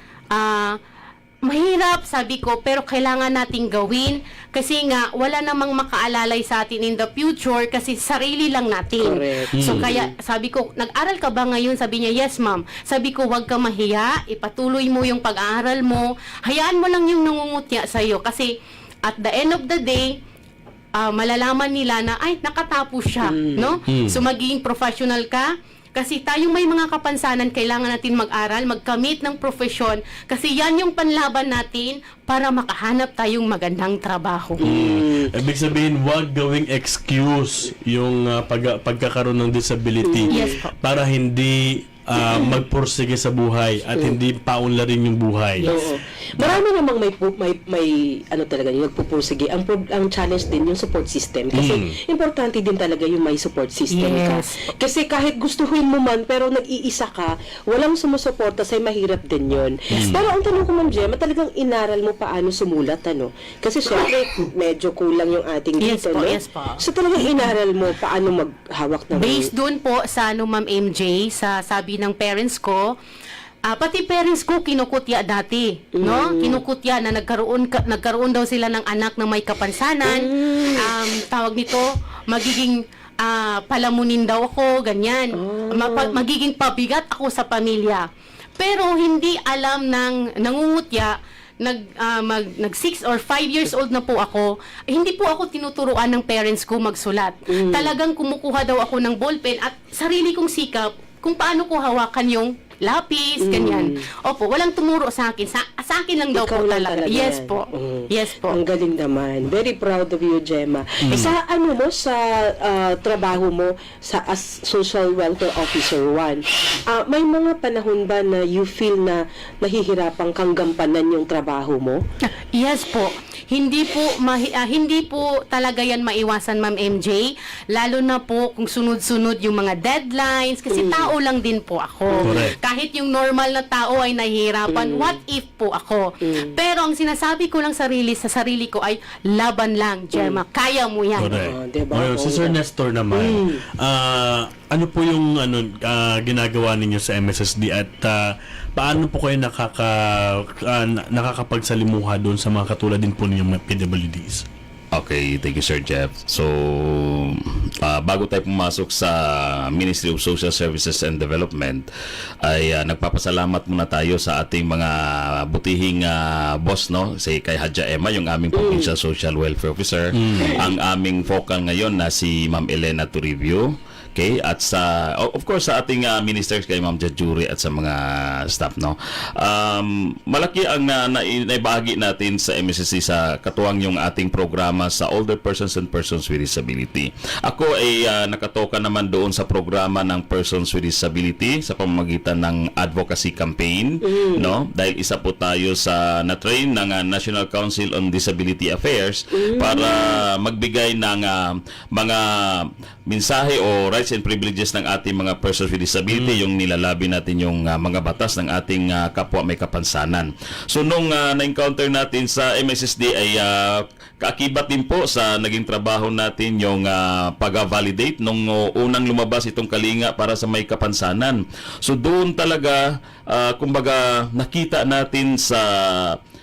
Mahirap, sabi ko, pero kailangan nating gawin kasi nga wala namang makaalalay sa atin in the future kasi sarili lang natin. Correct. So kaya sabi ko, nag-aral ka ba ngayon? Sabi niya, yes ma'am. Sabi ko, wag ka mahiya, ipatuloy mo yung pag-aaral mo. Hayaan mo lang yung nangungutya sa'yo kasi at the end of the day, malalaman nila na ay nakatapos siya, no? So magiging professional ka kasi tayong may mga kapansanan kailangan natin mag-aral, magkamit ng profesyon kasi yan yung panlaban natin para makahanap tayong magandang trabaho. Ibig sabihin, wag gawing excuse yung pagkakaroon ng disability Yes po. para hindi magpursige sa buhay at hindi paunlarin yung buhay. Oo. Marami namang may ano talaga yung nagpupursige. Ang challenge din yung support system kasi importante din talaga yung may support system ka. Kasi kahit gustuhin mo man pero nag-iisa ka, walang sumusuporta sa'yo, mahirap din yun. Pero ang tanong ko, Ma'am Gemma, talagang inaral mo paano sumulat, ano? Kasi syempre medyo kulang yung ating Yes dito, po, no? yes po. So talagang inaral mo paano maghawak ng Based doon po sa Ma'am MJ, sa sabi ng parents ko, pati parents ko kinukutya dati, no? Kinukutya na nagkaroon daw sila ng anak na may kapansanan. Tawag nito, magiging palamunin daw ako, ganyan. Magiging pabigat ako sa pamilya. Pero hindi alam ng nangungutya nag 6 or 5 years old na po ako, hindi po ako tinuturuan ng parents ko magsulat. Talagang kumukuha daw ako ng ballpen at sarili kong sikap kung paano ko hawakan yung lapis, ganyan. Opo, walang tumuro sa akin. Sa akin lang daw Ikaw po lang talaga. talaga Yes yan. po. Yes po. Ang galing naman. Very proud of you, Gemma. Sa sa trabaho mo as Social Welfare Officer 1, may mga panahon ba na you feel na nahihirapang kang gampanan yung trabaho mo? Yes po. Hindi po talaga yan maiwasan, Ma'am MJ. Lalo na po kung sunod-sunod yung mga deadlines kasi tao lang din po ako. Correct. Kahit yung normal na tao ay nahihirapan, what if po ako? Pero ang sinasabi ko lang sa sarili ko ay laban lang, Gemma. Kaya mo yan. Correct. Diba? Ngayon, si Sir Nestor naman, ano po yung ginagawa ninyo sa MSSD at paano po kayo nakakapagsalimuha doon sa mga katulad din po ninyong PWDs? Okay, thank you Sir Jeff. So, bago tayo pumasok sa Ministry of Social Services and Development, ay nagpapasalamat muna tayo sa ating mga butihing boss, no? Si kay Hadja Emma, yung aming Provincial Social Welfare Officer. Ang aming focal ngayon na si Ma'am Elena Toribio. Okay, at sa of course sa ating ministers kay Ma'am Jajuri at sa mga staff, no. Malaki ang naibahagi natin sa MSSD sa katuwang yung ating programa sa older persons and persons with disability. Ako ay nakatoka naman doon sa programa ng persons with disability sa pamamagitan ng advocacy campaign, no, dahil isa po tayo sa na-train ng National Council on Disability Affairs para magbigay ng mga mensahe o rights and privileges ng ating mga persons with disability, yung nilalabi natin yung mga batas ng ating kapwa may kapansanan. So nung na-encounter natin sa MSSD ay kaakibat din po sa naging trabaho natin yung pag-validate nung unang lumabas itong kalinga para sa may kapansanan. So doon talaga kumbaga nakita natin sa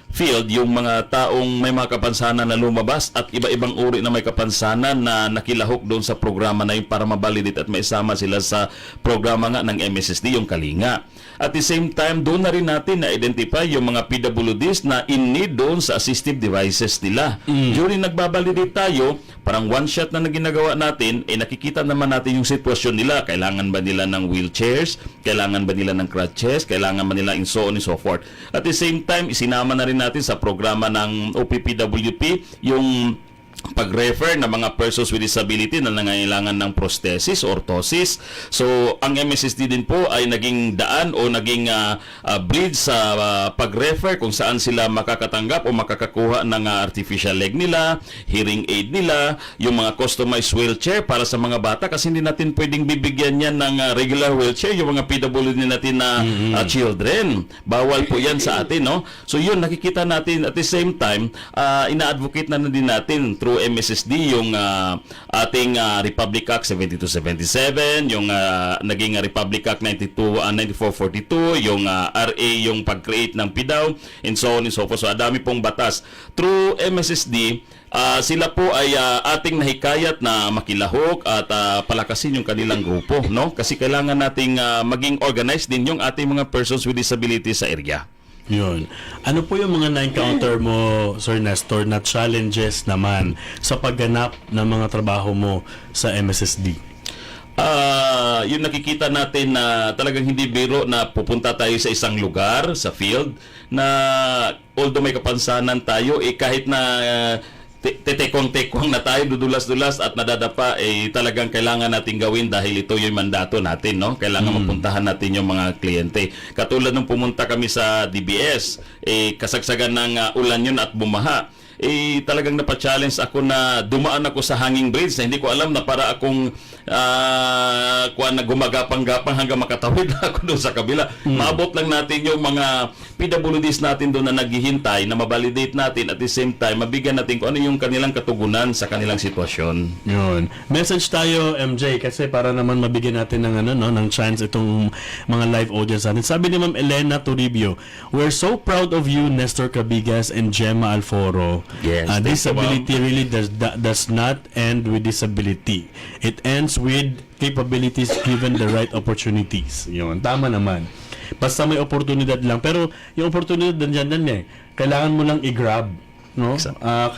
field yung mga taong may mga kapansanan na lumabas at iba-ibang uri na may kapansanan na nakilahok doon sa programa na yun para mabalidate at maisama sila sa programa nga ng MSSD, yung Kalinga. At the same time, doon na rin natin na-identify yung mga PWDs na in need doon sa assistive devices nila. During nagbabalidate tayo, parang one shot na ginagawa natin, nakikita naman natin yung sitwasyon nila. Kailangan ba nila ng wheelchairs? Kailangan ba nila ng crutches? Kailangan ba nila in so on and so forth? At the same time, isinama na rin natin sa programa ng OPPWP yung pag-refer ng mga persons with disability na nangangailangan ng prosthesis, orthosis. So, ang MSSD din po ay naging daan o naging bridge sa pag-refer kung saan sila makakatanggap o makakakuha ng artificial leg nila, hearing aid nila, yung mga customized wheelchair para sa mga bata kasi hindi natin pwedeng bibigyan yan ng regular wheelchair, yung mga PWD natin na children. Bawal po yan sa atin, no? So, yun, nakikita natin at the same time, ina-advocate na din natin through MSSD yung ating Republic Act 7277, yung naging Republic Act 9442, yung RA, yung pag-create ng PIDAW, and so on and so forth. So, adami pong batas. Through MSSD, sila po ay ating nahikayat na makilahok at palakasin yung kanilang grupo, no? Kasi kailangan nating maging organized din yung ating mga persons with disabilities sa area. Yun. Ano po yung mga na-encounter mo, Sir Nestor, na challenges naman sa pagganap ng mga trabaho mo sa MSSD? Yung nakikita natin na talagang hindi biro na pupunta tayo sa isang lugar, sa field, na although may kapansanan tayo, kahit na tetekong-tekong na tayo, dudulas-dulas at nadadapa, talagang kailangan natin gawin dahil ito yung mandato natin, no? Kailangan mapuntahan natin yung mga kliyente. Katulad nung pumunta kami sa DBS, kasagsagan ng ulan yun at bumaha. Talagang napa-challenge ako na dumaan ako sa hanging bridge na hindi ko alam na para akong na gumagapang-gapang hanggang makatawid na ako doon sa kabila. Maabot lang natin yung mga PWDs natin doon na naghihintay na mabalidate natin at the same time mabigyan natin kung ano yung kanilang katugunan sa kanilang sitwasyon. Yun. Message tayo, MJ, kasi para naman mabigyan natin ng ng chance itong mga live audience natin. Sabi ni Ma'am Elena Toribio, "We're so proud of you, Nestor Cabigas and Gemma Alforo. Yes, Disability really does not end with disability. It ends with capabilities given the right opportunities." Yun, tama naman. Basta may oportunidad lang. Pero yung oportunidad nandiyan eh. Kailangan mo lang i-grab. No?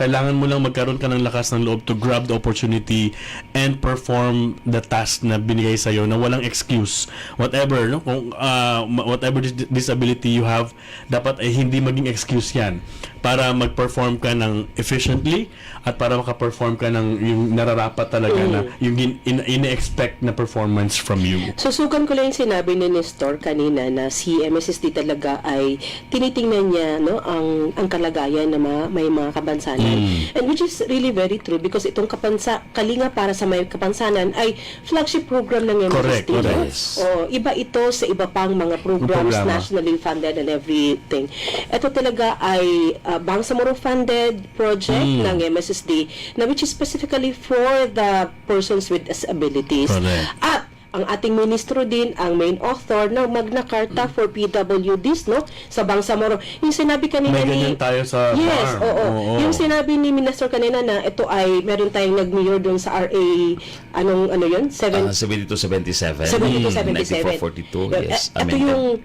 Kailangan mo lang magkaroon ka ng lakas ng loob to grab the opportunity and perform the task na binigay sa iyo na walang excuse. Whatever, no? Kung whatever disability you have, dapat ay hindi maging excuse 'yan para mag-perform ka ng efficiently at para maka-perform ka ng yung nararapat talaga na yung ine-expect na performance from you. Susukan ko lang yung sinabi ni Nestor kanina na si MSSD talaga ay tinitingnan niya ang kalagayan na may mga kapansanan. And which is really very true because itong Kalinga para sa may kapansanan ay flagship program ng MSSD. Correct. Iba ito sa iba pang mga programs nationally funded and everything. Ito talaga ay Bangsamoro funded project ng MSSD na which is specifically for the persons with disabilities. Correct. At ang ating ministro din ang main author ng Magna Carta for PWDs sa Bangsamoro. Yung sinabi kanina May ganyan tayo sa Yes, farm. oo. Yung sinabi ni Minister kanina na ito ay meron tayong nag-mayor doon sa RA ano yun? 7277. 7277. 9442, yes.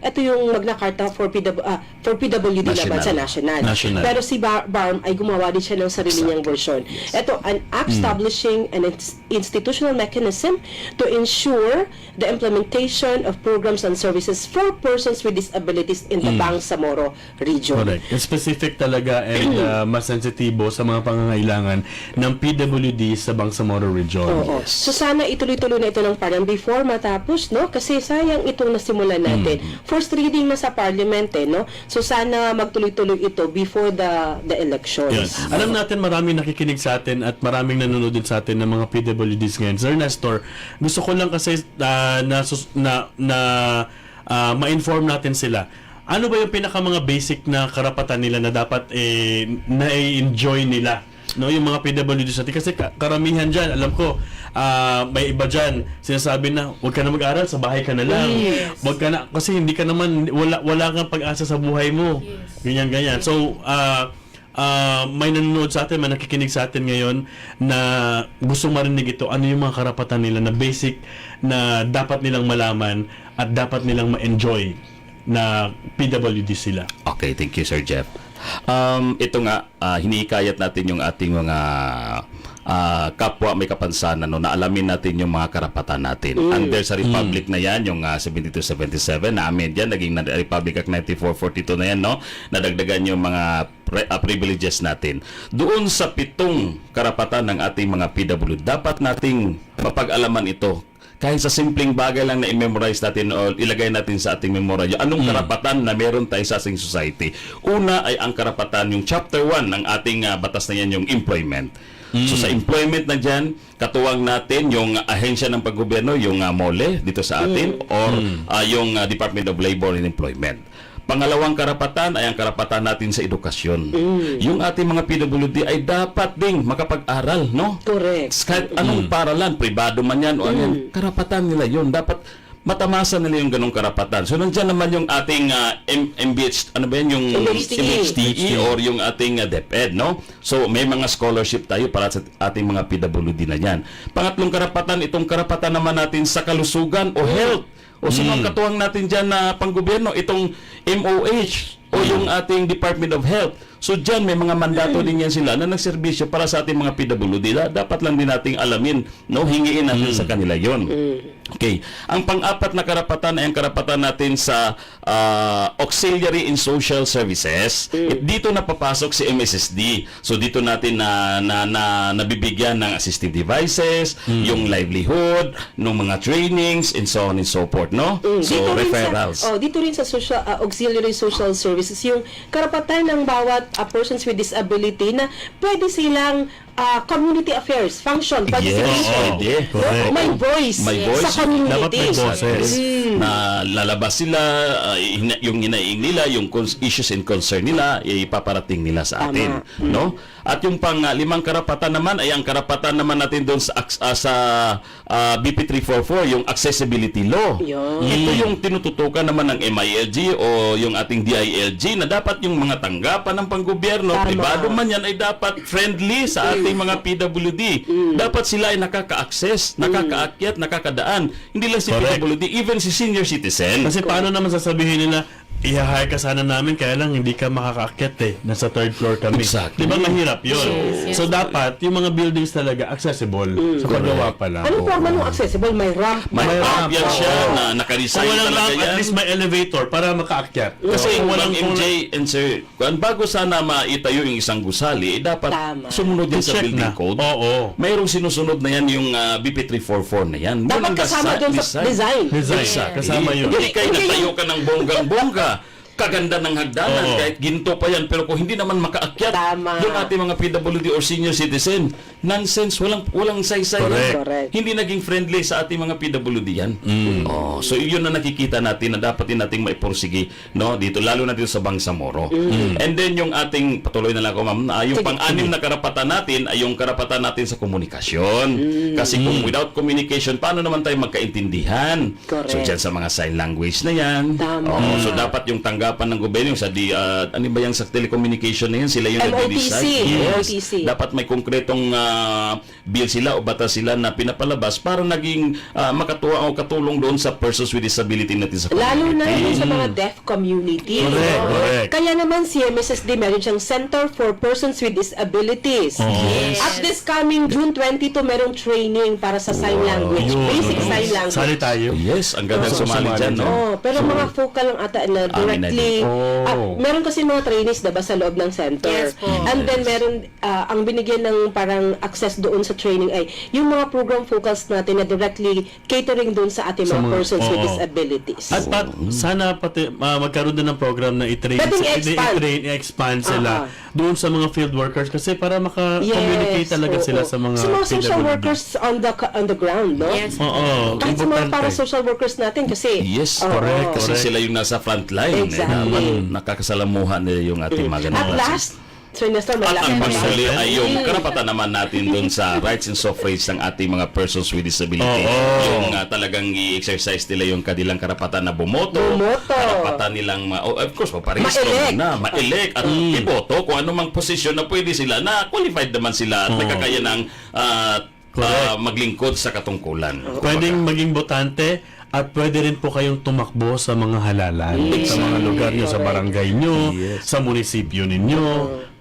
Ito yung Magna Carta for PWD naman sa national. Pero si Barm ay gumawa din siya ng sarili niyang version. Ito, an act establishing an institutional mechanism to ensure the implementation of programs and services for persons with disabilities in the Bangsamoro region. Correct. Specific talaga and mas sensitibo sa mga pangangailangan ng PWD sa Bangsamoro region. Oo. So sana ituloy-tuloy na ito ng parang before matapos, kasi sayang itong nasimulan natin. First reading na sa parliament, So sana magtuloy-tuloy ito before the elections. Yun. Alam natin marami nakikinig sa atin at maraming nanonood din sa atin ng mga PWDs ngayon. Sir Nestor, gusto ko lang kasi ma-inform natin sila. Ano ba yung pinaka mga basic na karapatan nila na dapat na-enjoy nila? Yung mga PWDs natin. Kasi karamihan dyan, alam ko, may iba dyan, sinasabi na, huwag ka na mag-aral, sa bahay ka na lang. Huwag ka na, kasi hindi ka naman, wala kang pag-asa sa buhay mo. Ganyan. So, may nanonood sa atin, may nakikinig sa atin ngayon na gusto marinig ito, ano yung mga karapatan nila na basic na dapat nilang malaman at dapat nilang ma-enjoy na PWD sila. Okay, thank you, Sir Jeff. Ito nga, hinihikayat natin yung ating mga kapwa may kapansanan na alamin natin yung mga karapatan natin. Under sa Republic na yan, yung 7277, na-amend yan, naging Republic Act 9442 na yan, nadagdagan yung mga privileges natin. Doon sa 7 karapatan ng ating mga PWD, dapat nating mapag-alaman ito. Kahit sa simpleng bagay lang na i-memorize natin o ilagay natin sa ating memorya, anong karapatan na meron tayo sa ating society. Una ay ang karapatan, yung chapter 1 ng ating batas na yan, yung employment. So sa employment na dyan, katuwang natin yung ahensya ng paggobyerno, yung MOLE dito sa atin, or yung Department of Labor and Employment. Pangalawang karapatan ay ang karapatan natin sa edukasyon. Yung ating mga PWD ay dapat ding makapag-aral, Correct. Kahit anong paralan, pribado man yan o yan, karapatan nila yun. Dapat matamasa nila yung ganong karapatan. So nandiyan naman yung ating MBH, ano ba yan? Yung MHTE or yung ating DepEd, So may mga scholarship tayo para sa ating mga PWD na yan. Pangatlong karapatan, itong karapatan naman natin sa kalusugan o health. O sa mga katuwang natin dyan na panggobyerno, itong MOH o yung ating Department of Health. So dyan may mga mandato din yan sila na nagserbisyo para sa ating mga PWD. Dapat lang din nating alamin, hingiin natin sa kanila yon. Okay. Ang pang-apat na karapatan ay ang karapatan natin sa Auxiliary in Social Services. Dito napapasok si MSSD. So dito natin nabibigyan ng assistive devices, yung livelihood, ng mga trainings, and so on and so forth, So referrals. Dito rin sa Auxiliary Social Services, yung karapatan ng bawat persons with disability na pwede silang community affairs, function, participation. May voice sa community. Dapat may boses. Na lalabas sila, yung hinaing nila, yung issues and concern nila, ipaparating nila sa atin. At yung pang-limang karapatan naman ay ang karapatan naman natin doon sa BP 344, yung accessibility law. Ito yung tinututukan naman ng MILG o yung ating DILG na dapat yung mga tanggapan ng panggobyerno, pribado man yan, ay dapat friendly sa ating ating mga PWD. Dapat sila ay nakaka-access, nakaka-akyat, nakakadaan. Hindi lang si Correct. PWD, even si senior citizen. Kasi paano naman sasabihin nila, i-hire ka sana namin, kaya lang hindi ka makakaakyat nasa third floor kami. Exactly. Di ba mahirap yun? Yes, So yes. dapat, yung mga buildings talaga accessible sa paggawa pa lang. Anong forma nung accessible? May ramp. May May ramp yan ramp, siya oo. na Kung naka-resign walang talaga ramp, yan. at least may elevator para makaakyat. Kasi kung walang kung- MJ and Sir, bago sana maitayo yung isang gusali, dapat Tama. sumunod yan sa check building na. code. Oo. Mayroong sinusunod na yan yung BP344 na yan. Yun Dapat ang kasama doon sa design. Design. Exactly. Kasama yun. Hindi kayo natayo ka ng bonggang-bongga. Kaganda ng hagdanan, Oo. kahit ginto pa yan, pero kung hindi naman makaakyat Tama. yung ating mga PWD or senior citizen, nonsense, walang saysay. Correct. Correct. Hindi naging friendly sa ating mga PWD yan. Oh, so yun na nakikita natin na dapat din nating maipursige, no, dito lalo na dito sa Bangsamoro. And then yung ating patuloy na lang ako, ma'am, yung Sige, pang-anim na karapatan natin ay yung karapatan natin sa komunikasyon. Kasi kung without communication, paano naman tayo magkaintindihan? Correct. So dyan sa mga sign language na yan. Tama. Oo, so dapat yung tanggapan ng gobyerno sa ano ba yung sa telecommunication na yan, sila yung MOTC. nag-decide. Yes. MOTC. Dapat may konkretong bill sila o batas sila na pinapalabas para naging makatuwa o katulong doon sa persons with disability natin sa Lalo na community. yun sa mga deaf community. Correct, no? correct. Kaya naman si MSSD meron siyang Center for Persons with Disabilities. Yes. At this coming June 22, merong training para sa sign language. Yun. Basic sign language. Sali tayo. Yes, ang ganda So, sumali sumali dyan, no? Oh, pero mga focal lang ata na directly. Meron kasi mga trainees diba sa loob ng center. Yes po. And then meron ang binigyan ng parang access doon sa training ay yung mga program focals natin na directly catering doon sa ating Sa mga mga- persons with oo. disabilities. At sana pati magkaroon din ng program na i-train, Pwedeng i-expand. i-expand sila doon sa mga field workers kasi para maka-communicate talaga sila sa mga social PWD. workers on the ground, no? Yes. Oo, Kahit sa mga importante. para social workers natin kasi Yes, Oo. correct. Kasi Correct. sila yung nasa front line. Exactly. Nakakasalamuhan nila yung ating mga At last, Sir Nestor, may At last ang na ba? pagsali ay yung karapatan naman natin doon sa rights and suffrage ng ating mga persons with disability. Oo. Yung talagang i-exercise nila yung kanilang karapatan na bumoto. Bumoto. Karapatan nilang, of course, maparehistro Ma-elect. na, ma-elect at iboto kung anumang posisyon na pwede sila, na qualified naman sila at nagkakaya ng Correct. maglingkod sa katungkulan. Pwedeng maging botante at pwede rin po kayong tumakbo sa mga halalan, sa mga lugar nyo, sa barangay nyo, sa munisipyo ninyo.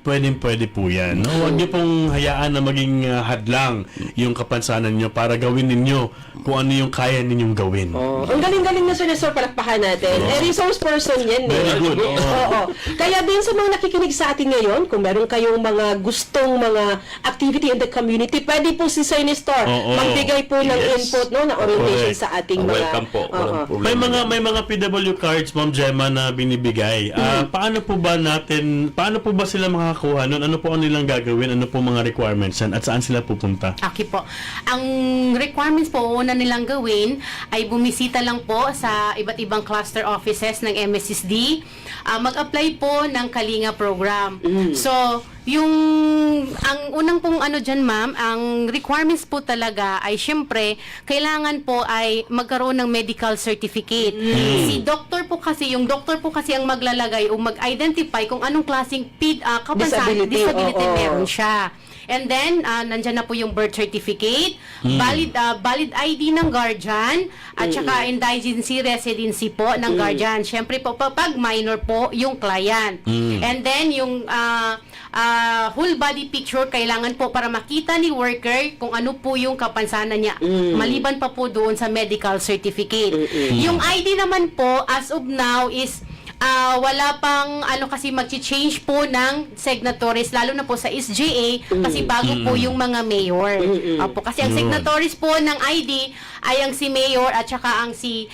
Pwede po yan. No? Huwag niyo pong hayaan na maging hadlang yung kapansanan nyo para gawin ninyo kung ano yung kaya ninyong gawin. Ang galing-galing na Sir Nestor, palakpakan natin. Resource person yan eh. Very good. Oo. Kaya din sa mga nakikinig sa atin ngayon, kung meron kayong mga gustong mga activity in the community, pwede po si Sir Nestor Oo. magbigay po ng Yes. input, no, na orientation Correct. sa ating mga... Welcome po. Walang Oo. problema. May mga PW cards, Ma'am Gemma, na binibigay. Paano po ba sila makakakuha nun? Ano po ang nilang gagawin? Ano po mga requirements yan? At saan sila pupunta? Okay po. Ang requirements po una nilang gawin ay bumisita lang po sa iba't ibang cluster offices ng MSSD. Mag-apply po ng Kalinga program. So, ang unang pong ano dyan, ma'am, ang requirements po talaga ay syempre, kailangan po ay magkaroon ng medical certificate. Si doctor po kasi, yung doctor po kasi ang maglalagay o mag-identify kung anong klaseng Disability, disability oo. meron siya. And then, nandyan na po yung birth certificate, valid ID ng guardian, at saka indigency residency po ng guardian. Siyempre po, pag minor po yung client. And then, yung whole body picture, kailangan po para makita ni worker kung ano po yung kapansanan niya. Maliban pa po doon sa medical certificate. Yung ID naman po, as of now, is wala pang kasi mag-change po ng signatories lalo na po sa SGA kasi bago po yung mga mayor. Opo, kasi ang signatories po ng ID ay ang si mayor at saka ang si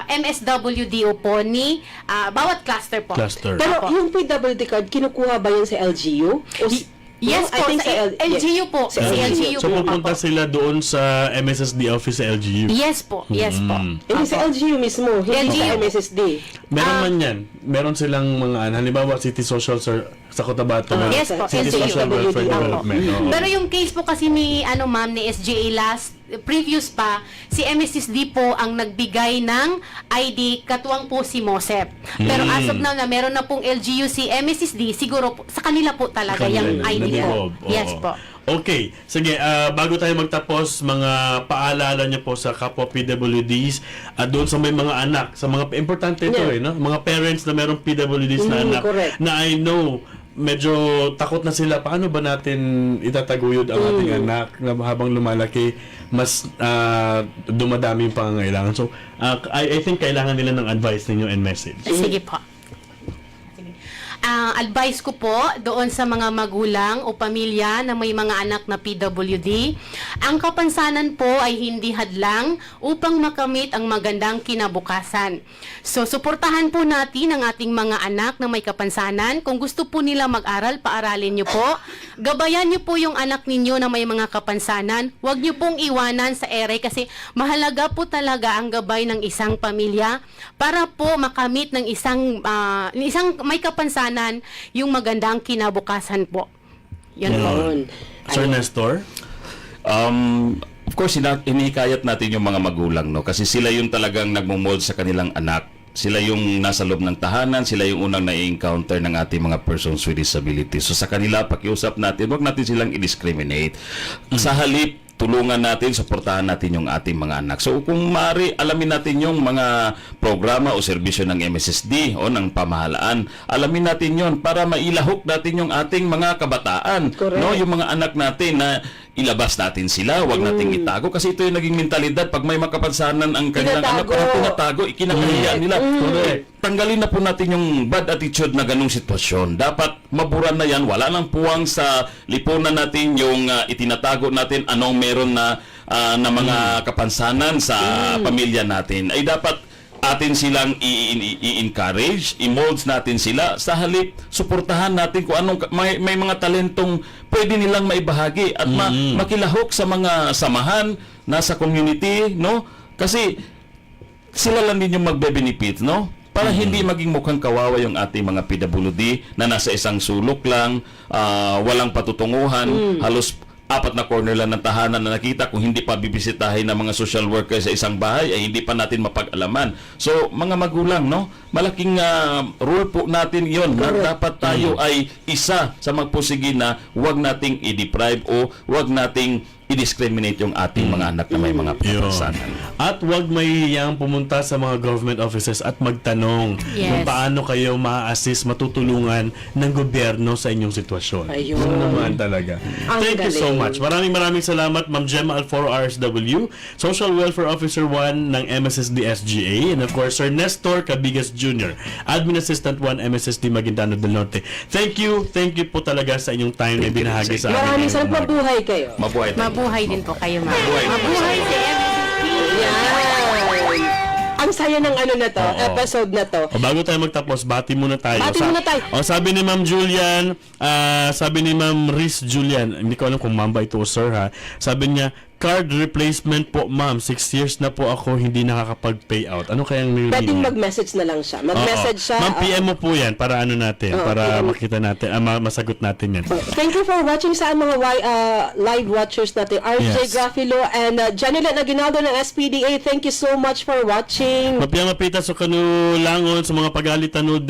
MSWDO po ni bawat cluster po. Cluster. Pero yung PWD card, kinukuha ba yun sa LGU? O Yes po, sa LGU po. Sa Sa LGU. LGU So po. pupunta Opo. sila doon sa MSSD office sa LGU. Yes po, yes po. Hindi sa LGU mismo, hindi sa LGU. MSSD. Meron man yan. Meron silang mga, halimbawa, City Social sa Cotabato. meron Yes po, City LGU. Social Welfare Opo. Development. oo. Pero yung case po kasi ni ma'am ni SGA previous pa, si MSSD po ang nagbigay ng ID, katuwang po si MOSEP. Pero as of now na meron na pong LGU si MSSD, siguro po, sa kanila po talaga Kanila yung yun, ID po. nag-evolve, oo. Yes po. Okay, sige, bago tayo magtapos, mga paalala niyo po sa kapwa PWDs at doon sa may mga anak, sa mga importante ito Yeah. no? Mga parents na merong PWDs na anak correct. na I know medyo takot na sila, paano ba natin itataguyod ang ating anak na habang lumalaki, mas dumadami yung pangangailangan. So, I think kailangan nila ng advice ninyo and message. Sige po. Ang advice ko po doon sa mga magulang o pamilya na may mga anak na PWD, ang kapansanan po ay hindi hadlang upang makamit ang magandang kinabukasan. So, suportahan po natin ang ating mga anak na may kapansanan. Kung gusto po nila mag-aral, paaralin nyo po. Gabayan nyo po yung anak ninyo na may mga kapansanan. Huwag nyo pong iwanan sa ere kasi mahalaga po talaga ang gabay ng isang pamilya para po makamit ng isang may kapansanan yung magandang kinabukasan po. Yan po. Yun. Sir Nestor? Of course, hinihikayat natin yung mga magulang, no? Kasi sila yung talagang nagmumold sa kanilang anak. Sila yung nasa loob ng tahanan, sila yung unang na-encounter ng ating mga persons with disabilities. So sa kanila, pakiusap natin, huwag natin silang i-discriminate. Sa halip, tulungan natin, suportahan natin yung ating mga anak. So kung maaari, alamin natin yung mga programa o serbisyo ng MSSD o ng pamahalaan. Alamin natin yon para mailahok natin yung ating mga kabataan. Correct. No? Yung mga anak natin na ilabas natin sila, huwag nating itago kasi ito yung naging mentalidad pag may makapansanan ang kanilang anak, parang tinatago, ikinakahiya nila. Correct. Tanggalin na po natin yung bad attitude na ganung sitwasyon. Dapat maburan na yan, wala nang puwang sa lipunan natin yung itinatago natin anong meron na mga kapansanan sa pamilya natin. Ay dapat atin silang i-encourage, i-molds natin sila. Sa halip, suportahan natin kung anong may mga talentong pwede nilang maibahagi at makilahok sa mga samahan nasa community, no? Kasi sila lang din yung magbe-benefit, no? Para hindi maging mukhang kawawa yung ating mga PWD na nasa isang sulok lang, walang patutunguhan, halos 4 na corner lang ng tahanan na nakita. Kung hindi pa bibisitahin ng mga social worker sa isang bahay, ay hindi pa natin mapag-alaman. So, mga magulang, no? Malaking role po natin yon na dapat tayo ay isa sa magpusigi na huwag nating i-deprive o huwag nating i-discriminate yung ating mga anak na may mga kapansanan. At huwag mahihiyang pumunta sa mga government offices at magtanong Yes. kung paano kayo ma-assist, matutulungan ng gobyerno sa inyong sitwasyon. Ayun. Yun naman talaga. Ang Thank you so galing. much. Maraming salamat, Ma'am Gemma Alforo RSW, Social Welfare Officer 1 ng MSSD SGA, and of course, Sir Nestor Cabigas Jr., Admin Assistant 1 MSSD Maguindanao del Norte. Thank you po talaga sa inyong time na binahagi sa amin. Maraming ngayong salamat, umaga. mabuhay kayo. Mabuhay tayo. Mabuhay din po kayo, ma'am. Mabuhay. Mabuhay si MSSP. Yan. Ang saya ng ano na to, Oo. episode na to. O bago tayo magtapos, bati muna tayo. Bati muna tayo. O sabi ni Ma'am Julian, sabi ni Ma'am Riz Julian, hindi ko alam kung ma'am ba ito o sir ha. Sabi niya, card replacement po ma'am, 6 years na po ako hindi nakakapag-payout. Ano kayang nililiwan? Pwedeng mag-message na lang siya. Mag-message siya. Ma'am, PM mo po yan para ano natin, Oo, para PM. makita natin, masagot natin yan. Thank you for watching sa mga live watchers natin. RJ Yes. Grafilo and Janelet Aguinaldo ng SPDA. Thank you so much for watching. Mapita sa kanulangon sa mga pagalitan no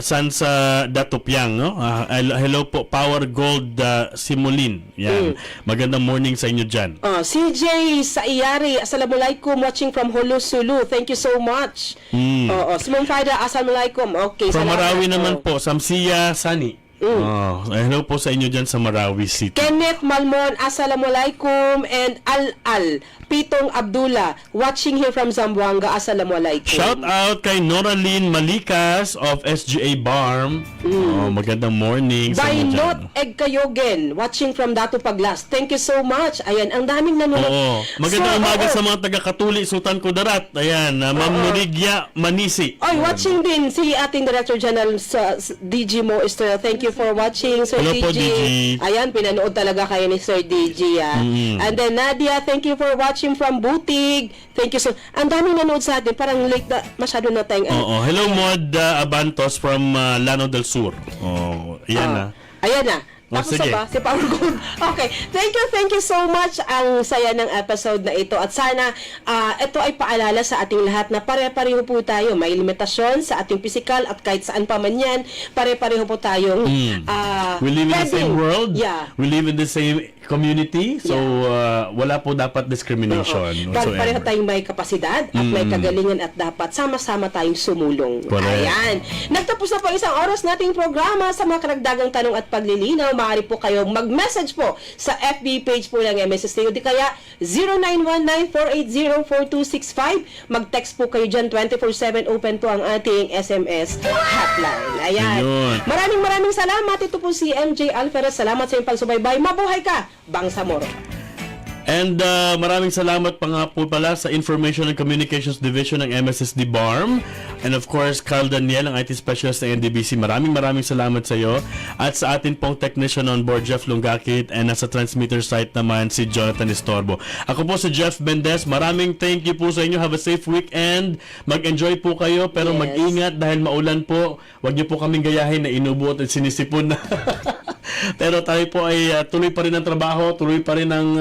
san sa Datupyang, no? Hello po, Power Gold Simulin. Yan. Magandang morning sa inyo dyan. CJ Saiyari, Assalamualaikum, watching from Hulu, Sulu. Thank you so much. Simon Faida, Assalamualaikum. Okay, From salamat. Marawi naman po, Samsia Sani. Hello po sa inyo dyan sa Marawi City. Kenneth Malmon, Assalamualaikum. And Al Pitong Abdullah, watching here from Zamboanga. Assalamualaikum. Shout out kay Noraline Malikas of SGA Barm. Magandang morning sa inyo dyan. Bainot Egkayogen, watching from Dato Paglas. Thank you so much. Ayan, ang daming nanonood. Oo. Magandang So, umaga oo. sa mga taga-Katuli, Sultan Kudarat. Ayan, Ma'am Norigya Manisi. Ay, watching din si ating Director General sa DG Mo Estrella. Thank you for watching, Sir Hello DG. po, DG. Ayan, pinanood talaga kayo ni Sir DG. And then Nadia, thank you for watching from Butig. Thank you so. Ang daming nanood sa atin. Parang late na, masyado na tayong. Oo. Hello, Mod Abantos from Lano del Sur. Oh, ayan na. Ayan na. Tapos sige. na ba? Si Power Gold. Okay. Thank you so much. Ang saya ng episode na ito. At sana ito ay paalala sa ating lahat na pare-pareho po tayo. May limitasyon sa ating physical at kahit saan pa man yan, pare-pareho po tayong We live in the same world. Yeah. We live in the same community. So, wala po dapat discrimination. Pareho whatsoever. tayong may kapasidad at may kagalingan at dapat sama-sama tayong sumulong. Correct. Ayan. Nagtapos na po isang oras nating programa. Sa mga karagdagang tanong at paglilinaw, maaari po kayong mag-message po sa FB page po ng MSSD o di kaya 0919-480-4265. Mag-text po kayo dyan. 24/7 open po ang ating SMS hotline. Ayan. Ayun. Maraming salamat. Ito po si MJ Alferez. Salamat sa iyong pagsubaybay. Mabuhay ka, Bangsamoro. And maraming salamat pa nga po pala sa Information and Communications Division ng MSSD BARM. And of course, Carl Daniel, ang IT Specialist ng NDBC. Maraming salamat sa iyo. At sa atin pong technician on board, Jeff Lungakit. And nasa transmitter site naman, si Jonathan Estorbo. Ako po si Jeff Mendez. Maraming thank you po sa inyo. Have a safe weekend. Mag-enjoy po kayo. Pero Yes. mag-ingat dahil maulan po. Huwag niyo po kaming gayahin na inubo at sinisipon na. Pero tayo po ay tuloy pa rin ang trabaho, tuloy pa rin ang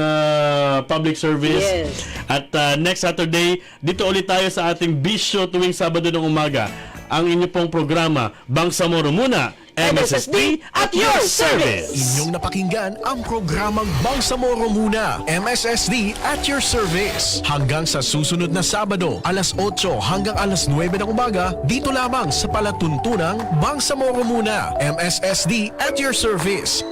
public service. Yes. At next Saturday, dito ulit tayo sa ating bisyo tuwing Sabado ng umaga. Ang inyo pong programa, Bangsamoro Muna, MSSD at your service. Inyong napakinggan ang programang Bangsamoro Muna, MSSD at your service. Hanggang sa susunod na Sabado, alas 8 hanggang alas 9 ng umaga, dito lamang sa palatuntunang Bangsamoro Muna, MSSD at your service.